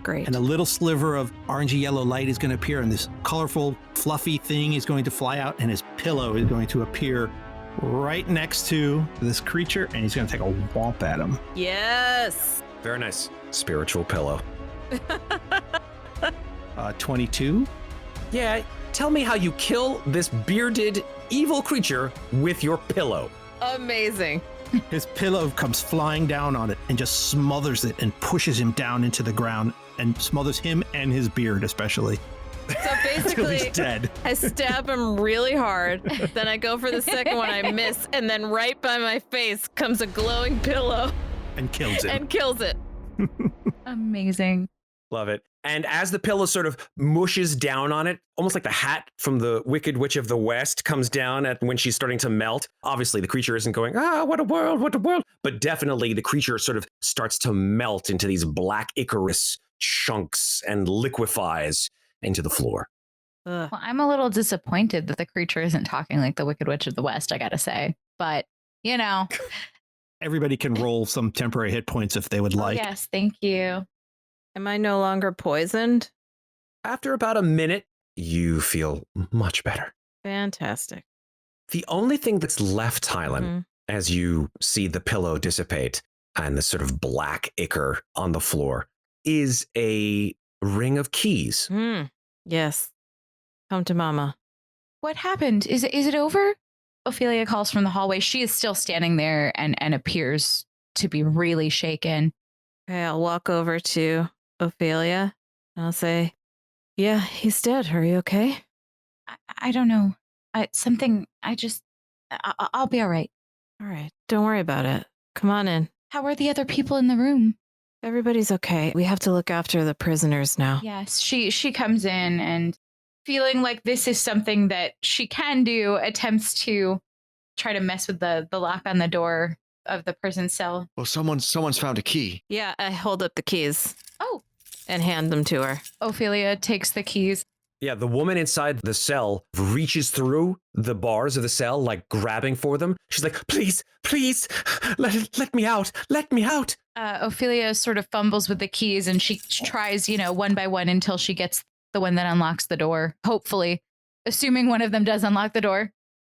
Great. And a little sliver of orangey yellow light is going to appear, and this colorful, fluffy thing is going to fly out, and his pillow is going to appear right next to this creature, and he's going to take a whomp at him. Yes. Very nice. Spiritual pillow. 22. Yeah, tell me how you kill this bearded evil creature with your pillow. Amazing. His pillow comes flying down on it and just smothers it and pushes him down into the ground and smothers him and his beard especially. So Until he's basically, dead. I stab him really hard. Then I go for the second one, I miss. And then right by my face comes a glowing pillow And kills him. and kills it. Amazing. Love it. And as the pillow sort of mushes down on it, almost like the hat from the Wicked Witch of the West comes down at when she's starting to melt. Obviously, the creature isn't going, what a world, what a world. But definitely the creature sort of starts to melt into these black Icarus chunks and liquefies into the floor. Ugh. Well, I'm a little disappointed that the creature isn't talking like the Wicked Witch of the West, I gotta say. But, you know. Everybody can roll some temporary hit points if they would like. Yes, thank you. Am I no longer poisoned? After about a minute, you feel much better. Fantastic. The only thing that's left, Hylan, as you see the pillow dissipate and the sort of black ichor on the floor, is a ring of keys. Yes. Come to mama. What happened? Is it over? Ofelia calls from the hallway. She is still standing there and appears to be really shaken. Okay, I'll walk over to Ofelia and I'll say, "Yeah, he's dead. Are you okay?" I don't know. I'll be all right. All right. Don't worry about it. Come on in. How are the other people in the room? Everybody's okay. We have to look after the prisoners now. Yes, she comes in and feeling like this is something that she can do, attempts to try to mess with the lock on the door of the prison cell. Well, someone's found a key. Yeah, I hold up the keys Oh, and hand them to her. Ofelia takes the keys. Yeah, the woman inside the cell reaches through the bars of the cell, like grabbing for them. She's like, please, let me out. Let me out. Ofelia sort of fumbles with the keys and she tries, one by one until she gets the one that unlocks the door, hopefully, assuming one of them does unlock the door.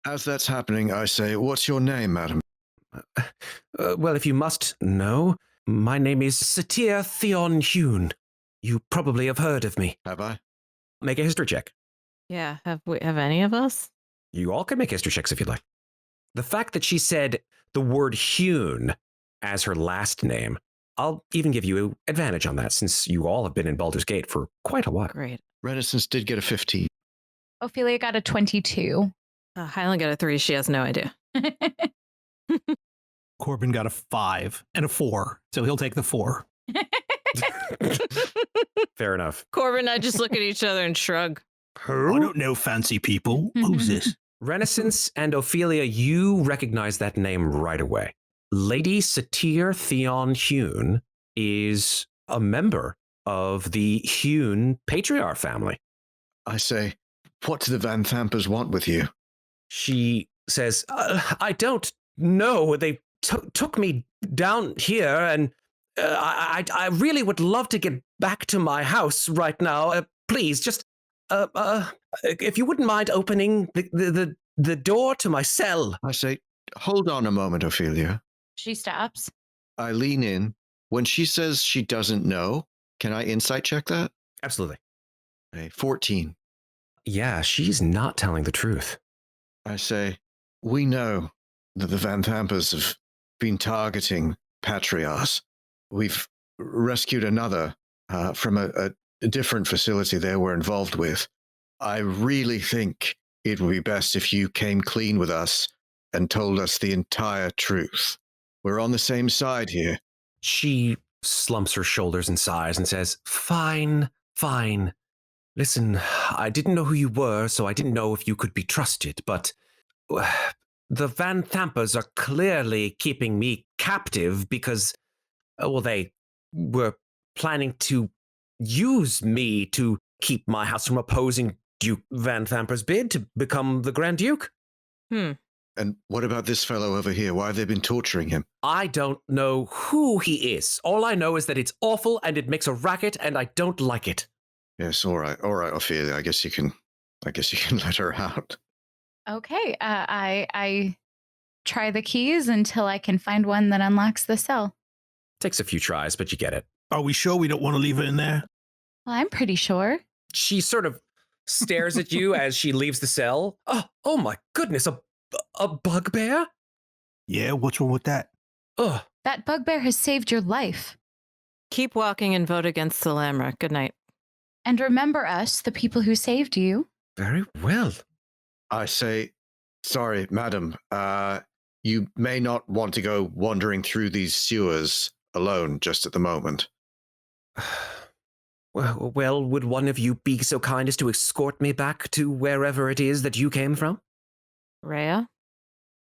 As that's happening, I say, what's your name, madam? Well, if you must know, my name is Satir Theon Hune. You probably have heard of me. Have I? Make a history check. Yeah, have any of us? You all can make history checks if you'd like. The fact that she said the word Hune as her last name, I'll even give you advantage on that since you all have been in Baldur's Gate for quite a while. Great. Renaissance did get a 15. Ofelia got a 22. Hylan got a 3. She has no idea. Corbin got a 5 and a 4, so he'll take the 4. Fair enough. Corbin and I just look at each other and shrug. I don't know fancy people. Who's this? Renaissance and Ofelia, you recognize that name right away. Lady Satir Theon Hune is a member of the Hune patriarch family. I say, what do the Vanthampers want with you? She says, I don't know. They took me down here, and I really would love to get back to my house right now. Please, just, if you wouldn't mind opening the door to my cell. I say, hold on a moment, Ofelia. She stops. I lean in. When she says she doesn't know, can I insight check that? Absolutely. Okay, 14. Yeah, she's not telling the truth. I say, we know that the Vanthampers have been targeting patriarchs. We've rescued another from a different facility they were involved with. I really think it would be best if you came clean with us and told us the entire truth. We're on the same side here. She slumps her shoulders and sighs and says, fine. Listen, I didn't know who you were, so I didn't know if you could be trusted, but the Vanthampers are clearly keeping me captive because, they were planning to use me to keep my house from opposing Duke Vanthamper's bid to become the Grand Duke. And what about this fellow over here? Why have they been torturing him? I don't know who he is. All I know is that it's awful and it makes a racket and I don't like it. Yes, all right, Ofelia. I guess you can let her out. Okay, I try the keys until I can find one that unlocks the cell. Takes a few tries, but you get it. Are we sure we don't want to leave it in there? Well, I'm pretty sure. She sort of stares at you as she leaves the cell. Oh my goodness, a bugbear? Yeah, what's wrong with that? Ugh. That bugbear has saved your life. Keep walking and vote against Salamra. Good night. And remember us, the people who saved you. Very well. I say, sorry, madam, you may not want to go wandering through these sewers alone just at the moment. Well, would one of you be so kind as to escort me back to wherever it is that you came from? Reya?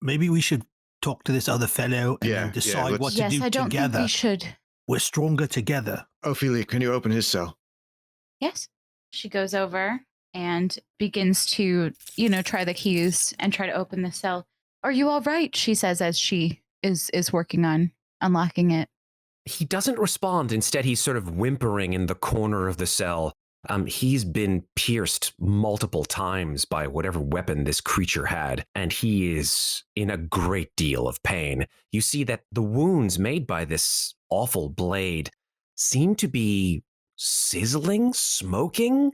Maybe we should talk to this other fellow and then decide what to do Yes, I don't together. think we should. We're stronger together. Ophelia, can you open his cell? Yes. She goes over and begins to, try the keys and try to open the cell. Are you all right? She says as she is working on unlocking it. He doesn't respond. Instead, he's sort of whimpering in the corner of the cell. He's been pierced multiple times by whatever weapon this creature had, and he is in a great deal of pain. You see that the wounds made by this awful blade seem to be sizzling, smoking.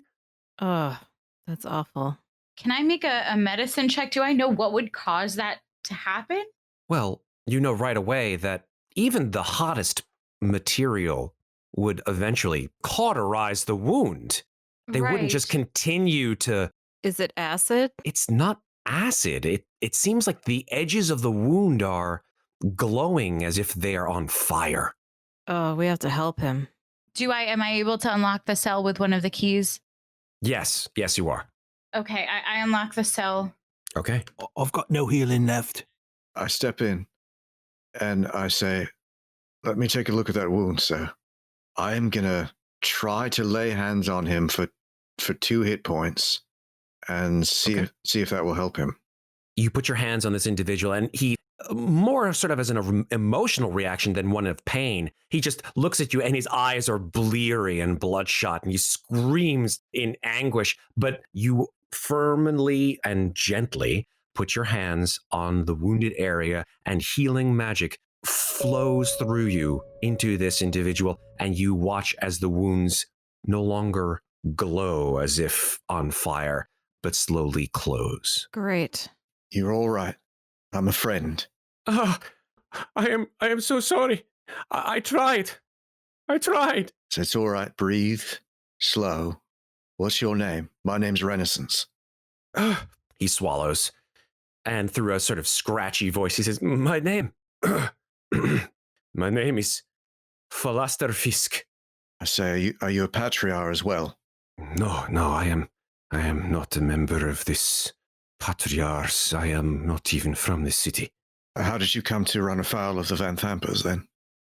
Oh, that's awful. Can I make a medicine check? Do I know what would cause that to happen? Well, you know right away that even the hottest material would eventually cauterize the wound. They wouldn't just continue to... Is it acid? It's not acid. It seems like the edges of the wound are glowing as if they are on fire. Oh, we have to help him. Am I able to unlock the cell with one of the keys? Yes, you are. Okay, I unlock the cell. Okay. I've got no healing left. I step in. And I say, let me take a look at that wound, sir. I am going to try to lay hands on him for 2 hit points and see if that will help him. You put your hands on this individual, and he, more sort of as an emotional reaction than one of pain, he just looks at you and his eyes are bleary and bloodshot and he screams in anguish, but you firmly and gently put your hands on the wounded area and healing magic flows through you into this individual, and you watch as the wounds no longer glow as if on fire, but slowly close. Great. You're all right. I'm a friend. Oh, I am so sorry. I tried. So it's all right. Breathe. Slow. What's your name? My name's Renascence. He swallows, and through a sort of scratchy voice, he says, my name is Falaster Fisk. I say, are you a patriarch as well? No, I am not a member of this patriarchs. I am not even from this city. How did you come to run afoul of the Vanthampurs then?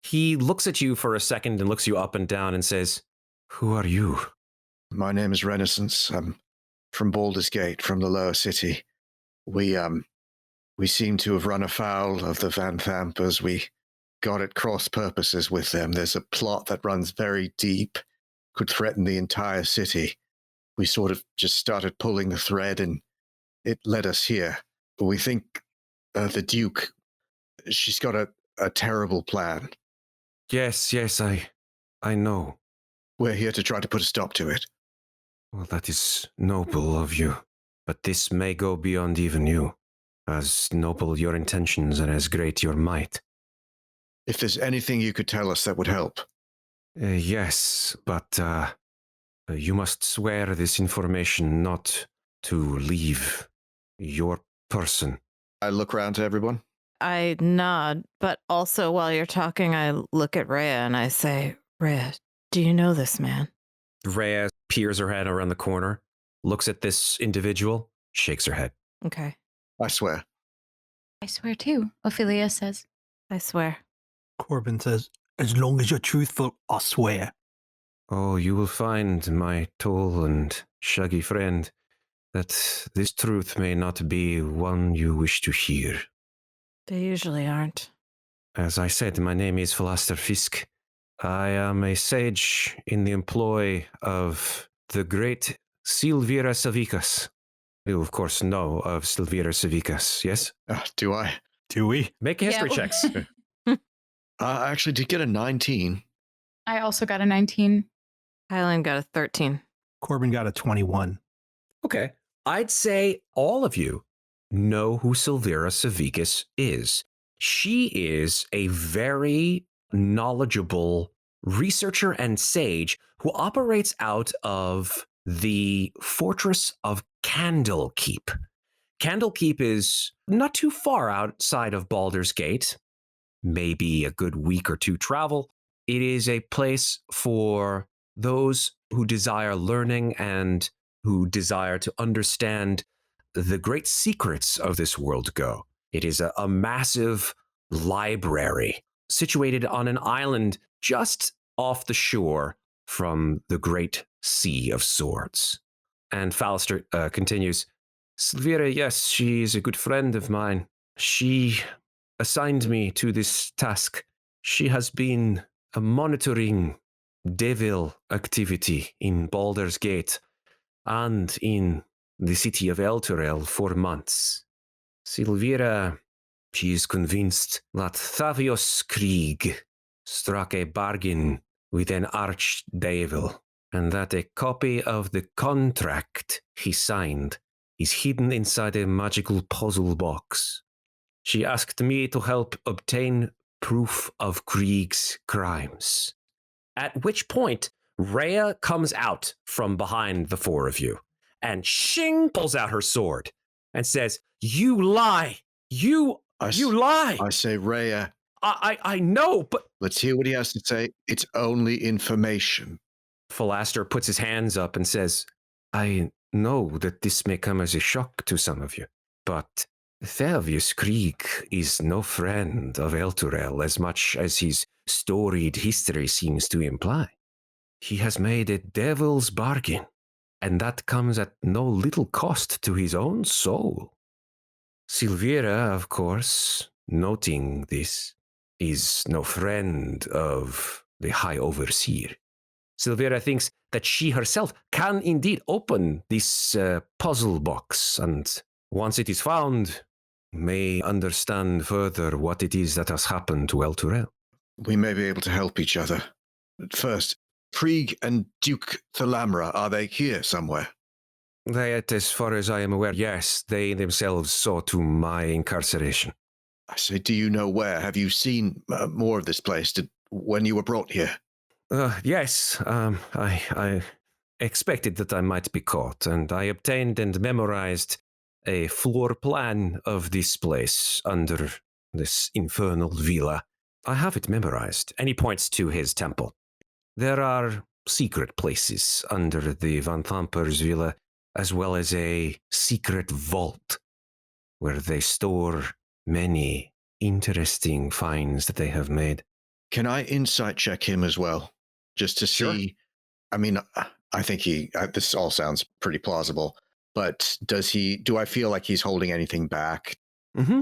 He looks at you for a second and looks you up and down and says, who are you? My name is Renascence. I'm from Baldur's Gate, from the lower city. We seem to have run afoul of the Vanthampurs. We got at cross purposes with them. There's a plot that runs very deep, could threaten the entire city. We sort of just started pulling the thread and it led us here. But we think the Duke, she's got a terrible plan. Yes, I know. We're here to try to put a stop to it. Well, that is noble of you, but this may go beyond even you. As noble your intentions and as great your might. If there's anything you could tell us that would help. Yes, but you must swear this information not to leave your person. I look around to everyone. I nod, but also while you're talking, I look at Reya and I say, Reya, do you know this man? Reya peers her head around the corner, looks at this individual, shakes her head. Okay. I swear. I swear too, Ofelia says. I swear. Corbin says, as long as you're truthful, I swear. Oh, you will find, my tall and shaggy friend, that this truth may not be one you wish to hear. They usually aren't. As I said, my name is Falaster Fisk. I am a sage in the employ of the great Silvira Savicas. You, of course, know of Silvira Savicas, yes? Do I? Do we? Make history checks. I actually did get a 19. I also got a 19. Hylan got a 13. Corbin got a 21. Okay. I'd say all of you know who Silvira Savicas is. She is a very knowledgeable researcher and sage who operates out of the fortress of Candlekeep. Candlekeep is not too far outside of Baldur's Gate, maybe a good week or two travel. It is a place for those who desire learning and who desire to understand the great secrets of this world go. It is a massive library situated on an island just off the shore from the great Sea of Swords. And Falaster continues, Silvira, yes, she is a good friend of mine. She assigned me to this task. She has been monitoring devil activity in Baldur's Gate and in the city of Elturel for months. Silvira, she is convinced that Thavios Krieg struck a bargain with an archdevil, and that a copy of the contract he signed is hidden inside a magical puzzle box. She asked me to help obtain proof of Krieg's crimes. At which point, Reya comes out from behind the four of you, and shing pulls out her sword and says, "You lie! You lie!" I say, Reya. I know, but... Let's hear what he has to say. It's only information. Falaster puts his hands up and says, I know that this may come as a shock to some of you, but Thelvius Krieg is no friend of Elturel as much as his storied history seems to imply. He has made a devil's bargain, and that comes at no little cost to his own soul. Silvira, of course, noting this, is no friend of the High Overseer. Silvira thinks that she herself can indeed open this puzzle box, and once it is found, may understand further what it is that has happened to Elturel. We may be able to help each other. But first, Krieg and Duke Thalamra, are they here somewhere? That, as far as I am aware, yes, they themselves saw to my incarceration. I say, do you know where? Have you seen more of this place when you were brought here? Yes, I expected that I might be caught, and I obtained and memorized a floor plan of this place under this infernal villa. I have it memorized, and he points to his temple. There are secret places under the Vanthampur Villa, as well as a secret vault where they store many interesting finds that they have made. Can I insight check him as well? Just to see. Sure. I mean, I think this all sounds pretty plausible, but do I feel like he's holding anything back? Mm-hmm.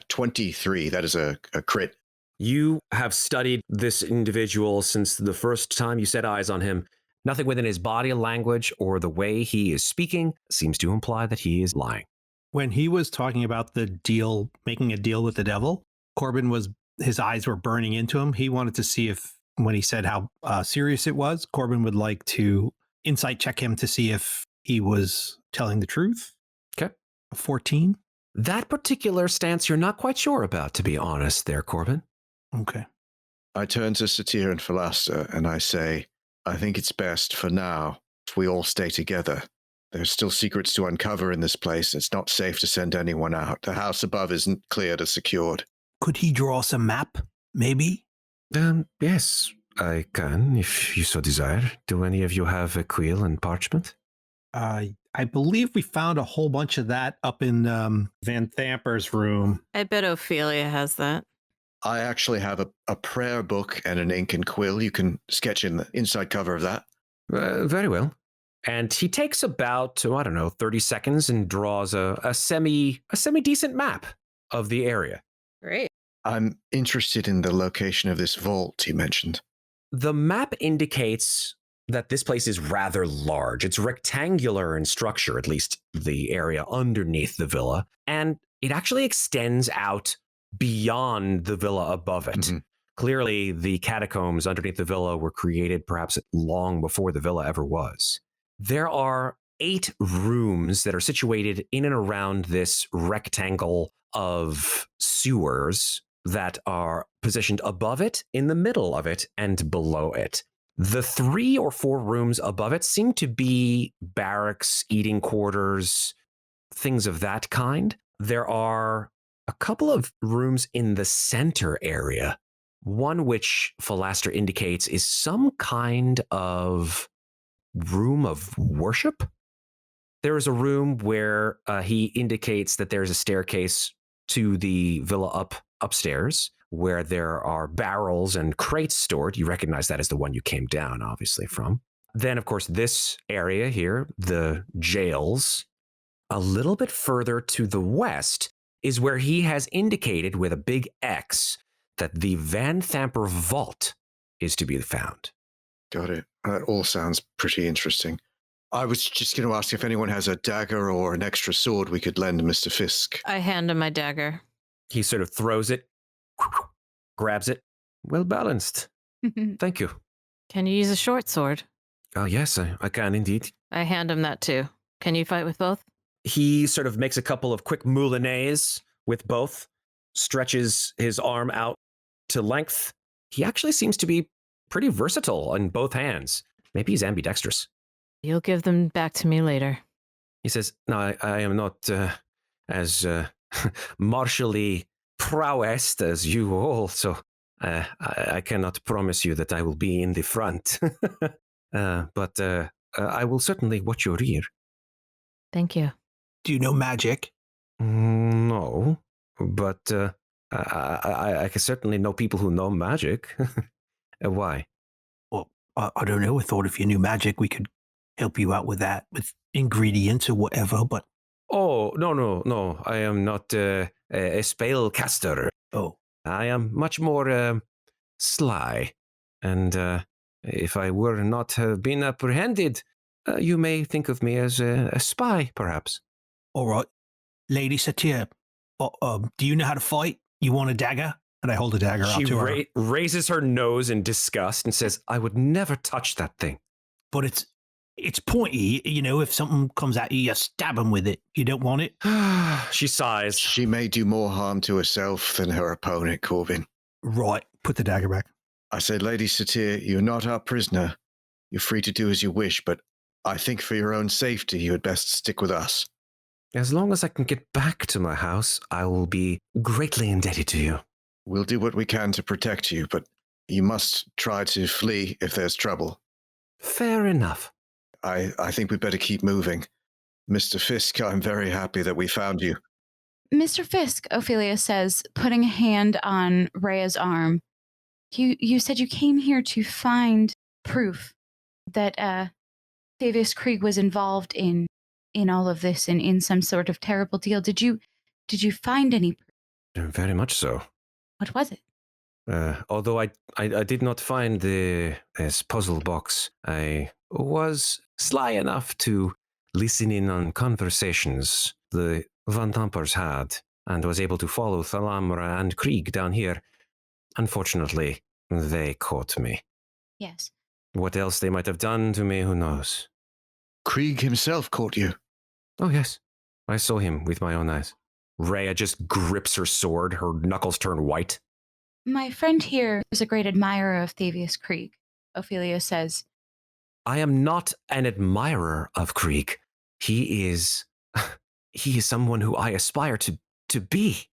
23, that is a crit. You have studied this individual since the first time you set eyes on him. Nothing within his body language or the way he is speaking seems to imply that he is lying. When he was talking about the deal, making a deal with the devil, Corbin his eyes were burning into him. He wanted to see if, when he said how serious it was, Corbin would like to insight check him to see if he was telling the truth. Okay. 14. That particular stance you're not quite sure about, to be honest there, Corbin. Okay. I turn to Satir and Falaster and I say, I think it's best for now if we all stay together. There's still secrets to uncover in this place. It's not safe to send anyone out. The house above isn't cleared or secured. Could he draw us a map, maybe? Yes, I can, if you so desire. Do any of you have a quill and parchment? I believe we found a whole bunch of that up in Vanthampur's room. I bet Ofelia has that. I actually have a prayer book and an ink and quill. You can sketch in the inside cover of that. Very well. And he takes about, 30 seconds and draws a semi-decent map of the area. Great. I'm interested in the location of this vault you mentioned. The map indicates that this place is rather large. It's rectangular in structure, at least the area underneath the villa. And it actually extends out beyond the villa above it. Mm-hmm. Clearly, the catacombs underneath the villa were created perhaps long before the villa ever was. There are 8 rooms that are situated in and around this rectangle of sewers that are positioned above it, in the middle of it, and below it. The 3 or 4 rooms above it seem to be barracks, eating quarters, things of that kind. There are a couple of rooms in the center area, one which Falaster indicates is some kind of room of worship. There is a room where he indicates that there's a staircase to the villa upstairs, where there are barrels and crates stored. You recognize that as the one you came down, obviously, from. Then, of course, this area here, the jails, a little bit further to the west, is where he has indicated with a big X that the Vanthampur Vault is to be found. Got it. That all sounds pretty interesting. I was just going to ask if anyone has a dagger or an extra sword we could lend Mr. Fisk. I hand him my dagger. He sort of throws it, grabs it. Well balanced. Thank you. Can you use a short sword? Oh, yes, I can indeed. I hand him that too. Can you fight with both? He sort of makes a couple of quick moulinets with both, stretches his arm out to length. He actually seems to be pretty versatile on both hands. Maybe he's ambidextrous. You'll give them back to me later. He says, no, I am not as martially prowessed as you all, so I cannot promise you that I will be in the front. But I will certainly watch your rear. Thank you. Do you know magic? No, but I can certainly know people who know magic. Why? Well, I don't know. I thought if you knew magic, we could help you out with that, with ingredients or whatever, but... Oh, no. I am not a spellcaster. Oh. I am much more sly. And if I were not have been apprehended, you may think of me as a spy, perhaps. All right. Lady Satir, do you know how to fight? You want a dagger? And I hold a dagger out to her. She raises her nose in disgust and says, I would never touch that thing. But it's pointy. You know, if something comes at you, you stab them with it. You don't want it? She sighs. She may do more harm to herself than her opponent, Corbin. Right. Put the dagger back. I said, Lady Satir, you're not our prisoner. You're free to do as you wish, but I think for your own safety, you had best stick with us. As long as I can get back to my house, I will be greatly indebted to you. We'll do what we can to protect you, but you must try to flee if there's trouble. Fair enough. I think we'd better keep moving. Mr. Fisk, I'm very happy that we found you. Mr. Fisk, Ofelia says, putting a hand on Reya's arm. You said you came here to find proof that Thavius Krieg was involved in all of this and in some sort of terrible deal. Did you find any proof? Very much so. What was it? Although I did not find this puzzle box, I was sly enough to listen in on conversations the Vanthampurs had and was able to follow Thalamra and Krieg down here. Unfortunately, they caught me. Yes. What else they might have done to me, who knows? Krieg himself caught you. Oh, yes. I saw him with my own eyes. Reya just grips her sword, her knuckles turn white. My friend here is a great admirer of Thavius Krieg, Ofelia says. I am not an admirer of Krieg. He is someone who I aspire to be.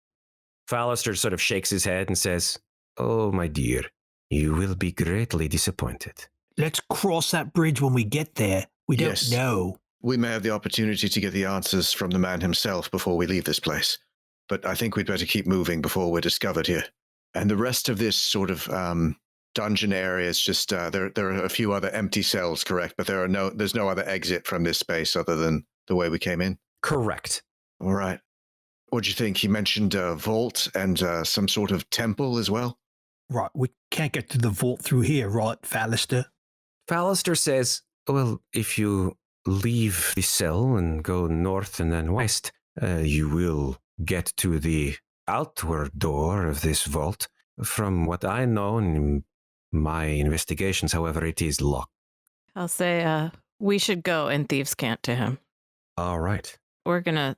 Falaster sort of shakes his head and says, Oh, my dear, you will be greatly disappointed. Let's cross that bridge when we get there. We don't know. We may have the opportunity to get the answers from the man himself before we leave this place. But I think we'd better keep moving before we're discovered here. And the rest of this sort of dungeon area is just, there are a few other empty cells, correct? But there's no other exit from this space other than the way we came in? Correct. All right. What do you think? He mentioned a vault and some sort of temple as well? Right, we can't get to the vault through here, right, Falaster? Falaster says, well, if you leave the cell and go north and then west, you will get to the outward door of this vault. From what I know in my investigations, however, it is locked. I'll say we should go and thieves' cant to him. All right. We're going to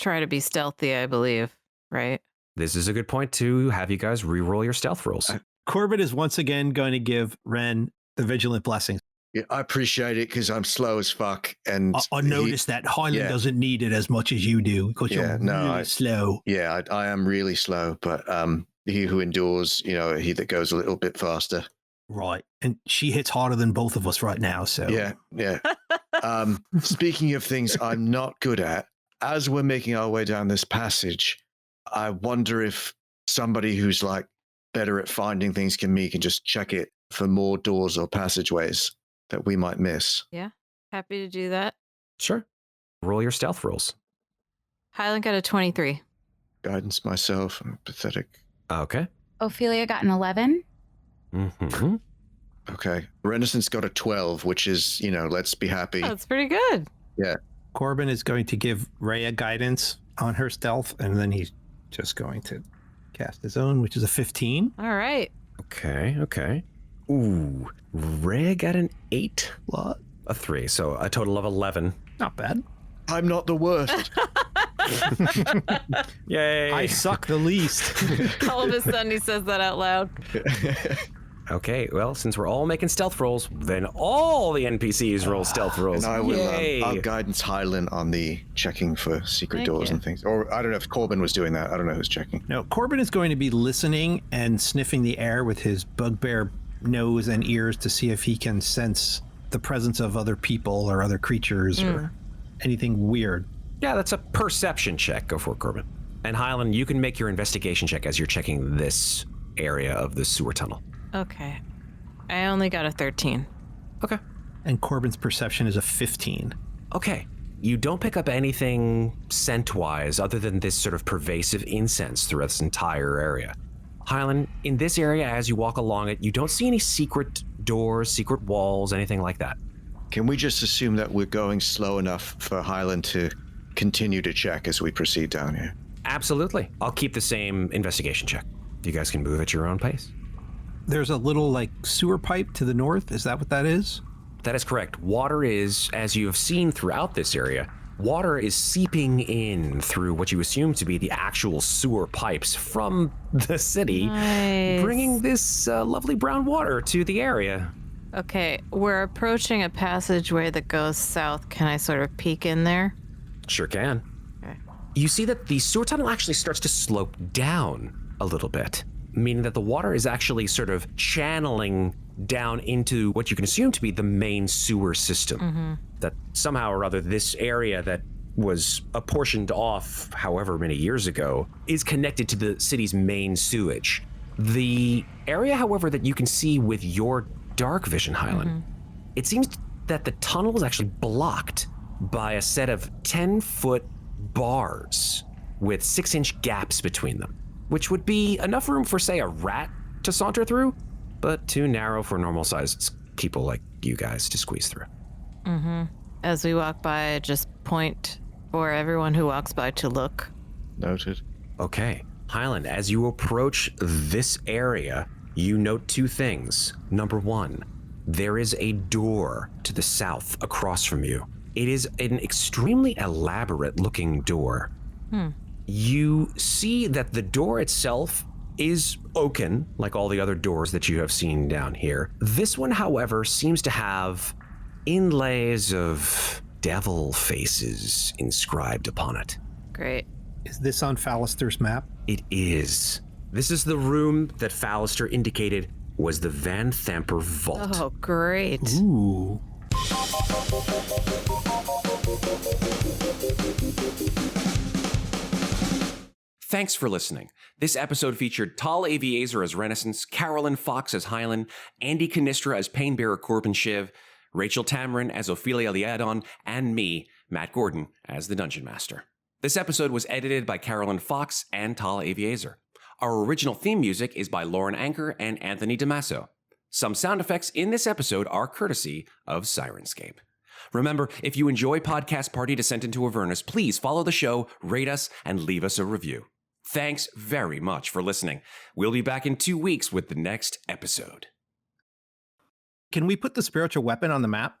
try to be stealthy, I believe, right? This is a good point to have you guys re-roll your stealth rolls. Corbin is once again going to give Ren the Vigilant Blessing. Yeah, I appreciate it because I'm slow as fuck. And I noticed that Hylan doesn't need it as much as you do because you're really slow. Yeah, I am really slow, but he who endures, he that goes a little bit faster. Right. And she hits harder than both of us right now, so. Yeah. Speaking of things I'm not good at, as we're making our way down this passage, I wonder if somebody who's like better at finding things than me can just check it for more doors or passageways that we might miss. Yeah, happy to do that. Sure. Roll your stealth rolls. Hylan got a 23. Guidance myself. I'm pathetic. Okay. Ofelia got an 11. Mm-hmm. Okay. Renascence got a 12, which is, let's be happy. That's pretty good. Yeah. Corbin is going to give Reya guidance on her stealth, and then he's just going to cast his own, which is a 15. All right. Okay. Ooh, Reya got an 8. What? A 3, so a total of 11. Not bad. I'm not the worst. Yay. I suck the least. All of a sudden he says that out loud. Okay, well, since we're all making stealth rolls, then all the NPCs roll stealth rolls. And I will Yay. I'll guidance Hylan on the checking for secret Thank doors you. and things. Or I don't know if Corbin was doing that. I don't know who's checking. No, Corbin is going to be listening and sniffing the air with his bugbear nose and ears to see if he can sense the presence of other people or other creatures or anything weird. Yeah, that's a perception check. Go for it, Corbin. And Hylan, you can make your investigation check as you're checking this area of the sewer tunnel. Okay. I only got a 13. Okay. And Corbin's perception is a 15. Okay. You don't pick up anything scent-wise other than this sort of pervasive incense throughout this entire area. Hylan, in this area, as you walk along it, you don't see any secret doors, secret walls, anything like that. Can we just assume that we're going slow enough for Hylan to continue to check as we proceed down here? Absolutely. I'll keep the same investigation check. You guys can move at your own pace. There's a little, sewer pipe to the north. Is that what that is? That is correct. Water is, as you have seen throughout this area, water is seeping in through what you assume to be the actual sewer pipes from the city, Nice. bringing this lovely brown water to the area. Okay, we're approaching a passageway that goes south. Can I sort of peek in there? Sure can. Okay. You see that the sewer tunnel actually starts to slope down a little bit, meaning that the water is actually sort of channeling down into what you can assume to be the main sewer system. That somehow or other this area that was apportioned off however many years ago is connected to the city's main sewage. The area, however, that you can see with your dark vision, Hylan, it seems that the tunnel is actually blocked by a set of 10-foot bars with 6-inch gaps between them, which would be enough room for, say, a rat to saunter through, but too narrow for normal-sized people like you guys to squeeze through. As we walk by, I just point for everyone who walks by to look. Noted. Okay. Hylan, as you approach this area, you note two things. Number one, there is a door to the south across from you. It is an extremely elaborate-looking door. You see that the door itself is oaken, like all the other doors that you have seen down here. This one, however, seems to have inlays of devil faces inscribed upon it. Great. Is this on Falaster's map? It is. This is the room that Falaster indicated was the Vanthampur Vault. Oh, great. Ooh. Thanks for listening. This episode featured Tal Aviezer as Renascence, Carolyn Fox as Hylan, Andy Cannistra as Painbearer Corbin Shiv, Rachel Tamarin as Ofelia Liadon, and me, Matt Gordon, as the Dungeon Master. This episode was edited by Carolyn Fox and Tal Aviezer. Our original theme music is by Lauren Anker and Anthony DiMasso. Some sound effects in this episode are courtesy of Syrinscape. Remember, if you enjoy Podcast Party Descent into Avernus, please follow the show, rate us, and leave us a review. Thanks very much for listening. We'll be back in 2 weeks with the next episode. Can we put the spiritual weapon on the map?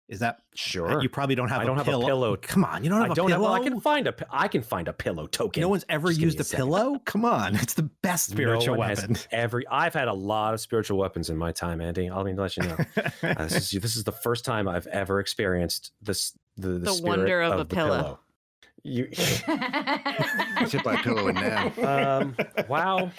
Is that Sure. You probably don't have I don't a have a pillow. pillow. Come on, you don't have a pillow. Well, I can find a pillow token. No one's ever Just give me used a second. pillow? Come on, it's the best spiritual No one has weapon. I've had a lot of spiritual weapons in my time, Andy. I'll let you know. This is the first time I've ever experienced the spirit wonder of a the pillow. You, Sit by pillow and now. wow.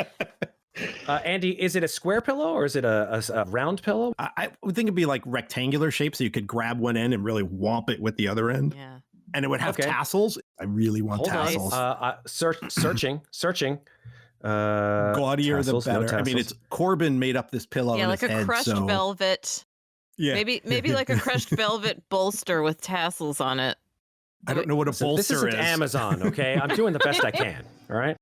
Andy, is it a square pillow or is it a round pillow? I would think it'd be like rectangular shape, so you could grab one end and really whomp it with the other end. Yeah. And it would have Okay. tassels. I really want Hold tassels. on. Searching. Gaudier tassels, the no better. I mean, tassels. it's Corbin made up this pillow. Yeah, in like his a head, crushed so, velvet. Yeah. Maybe like a crushed velvet bolster with tassels on it. I don't know what a So bolster this isn't is. Amazon, okay? I'm doing the best I can. All right.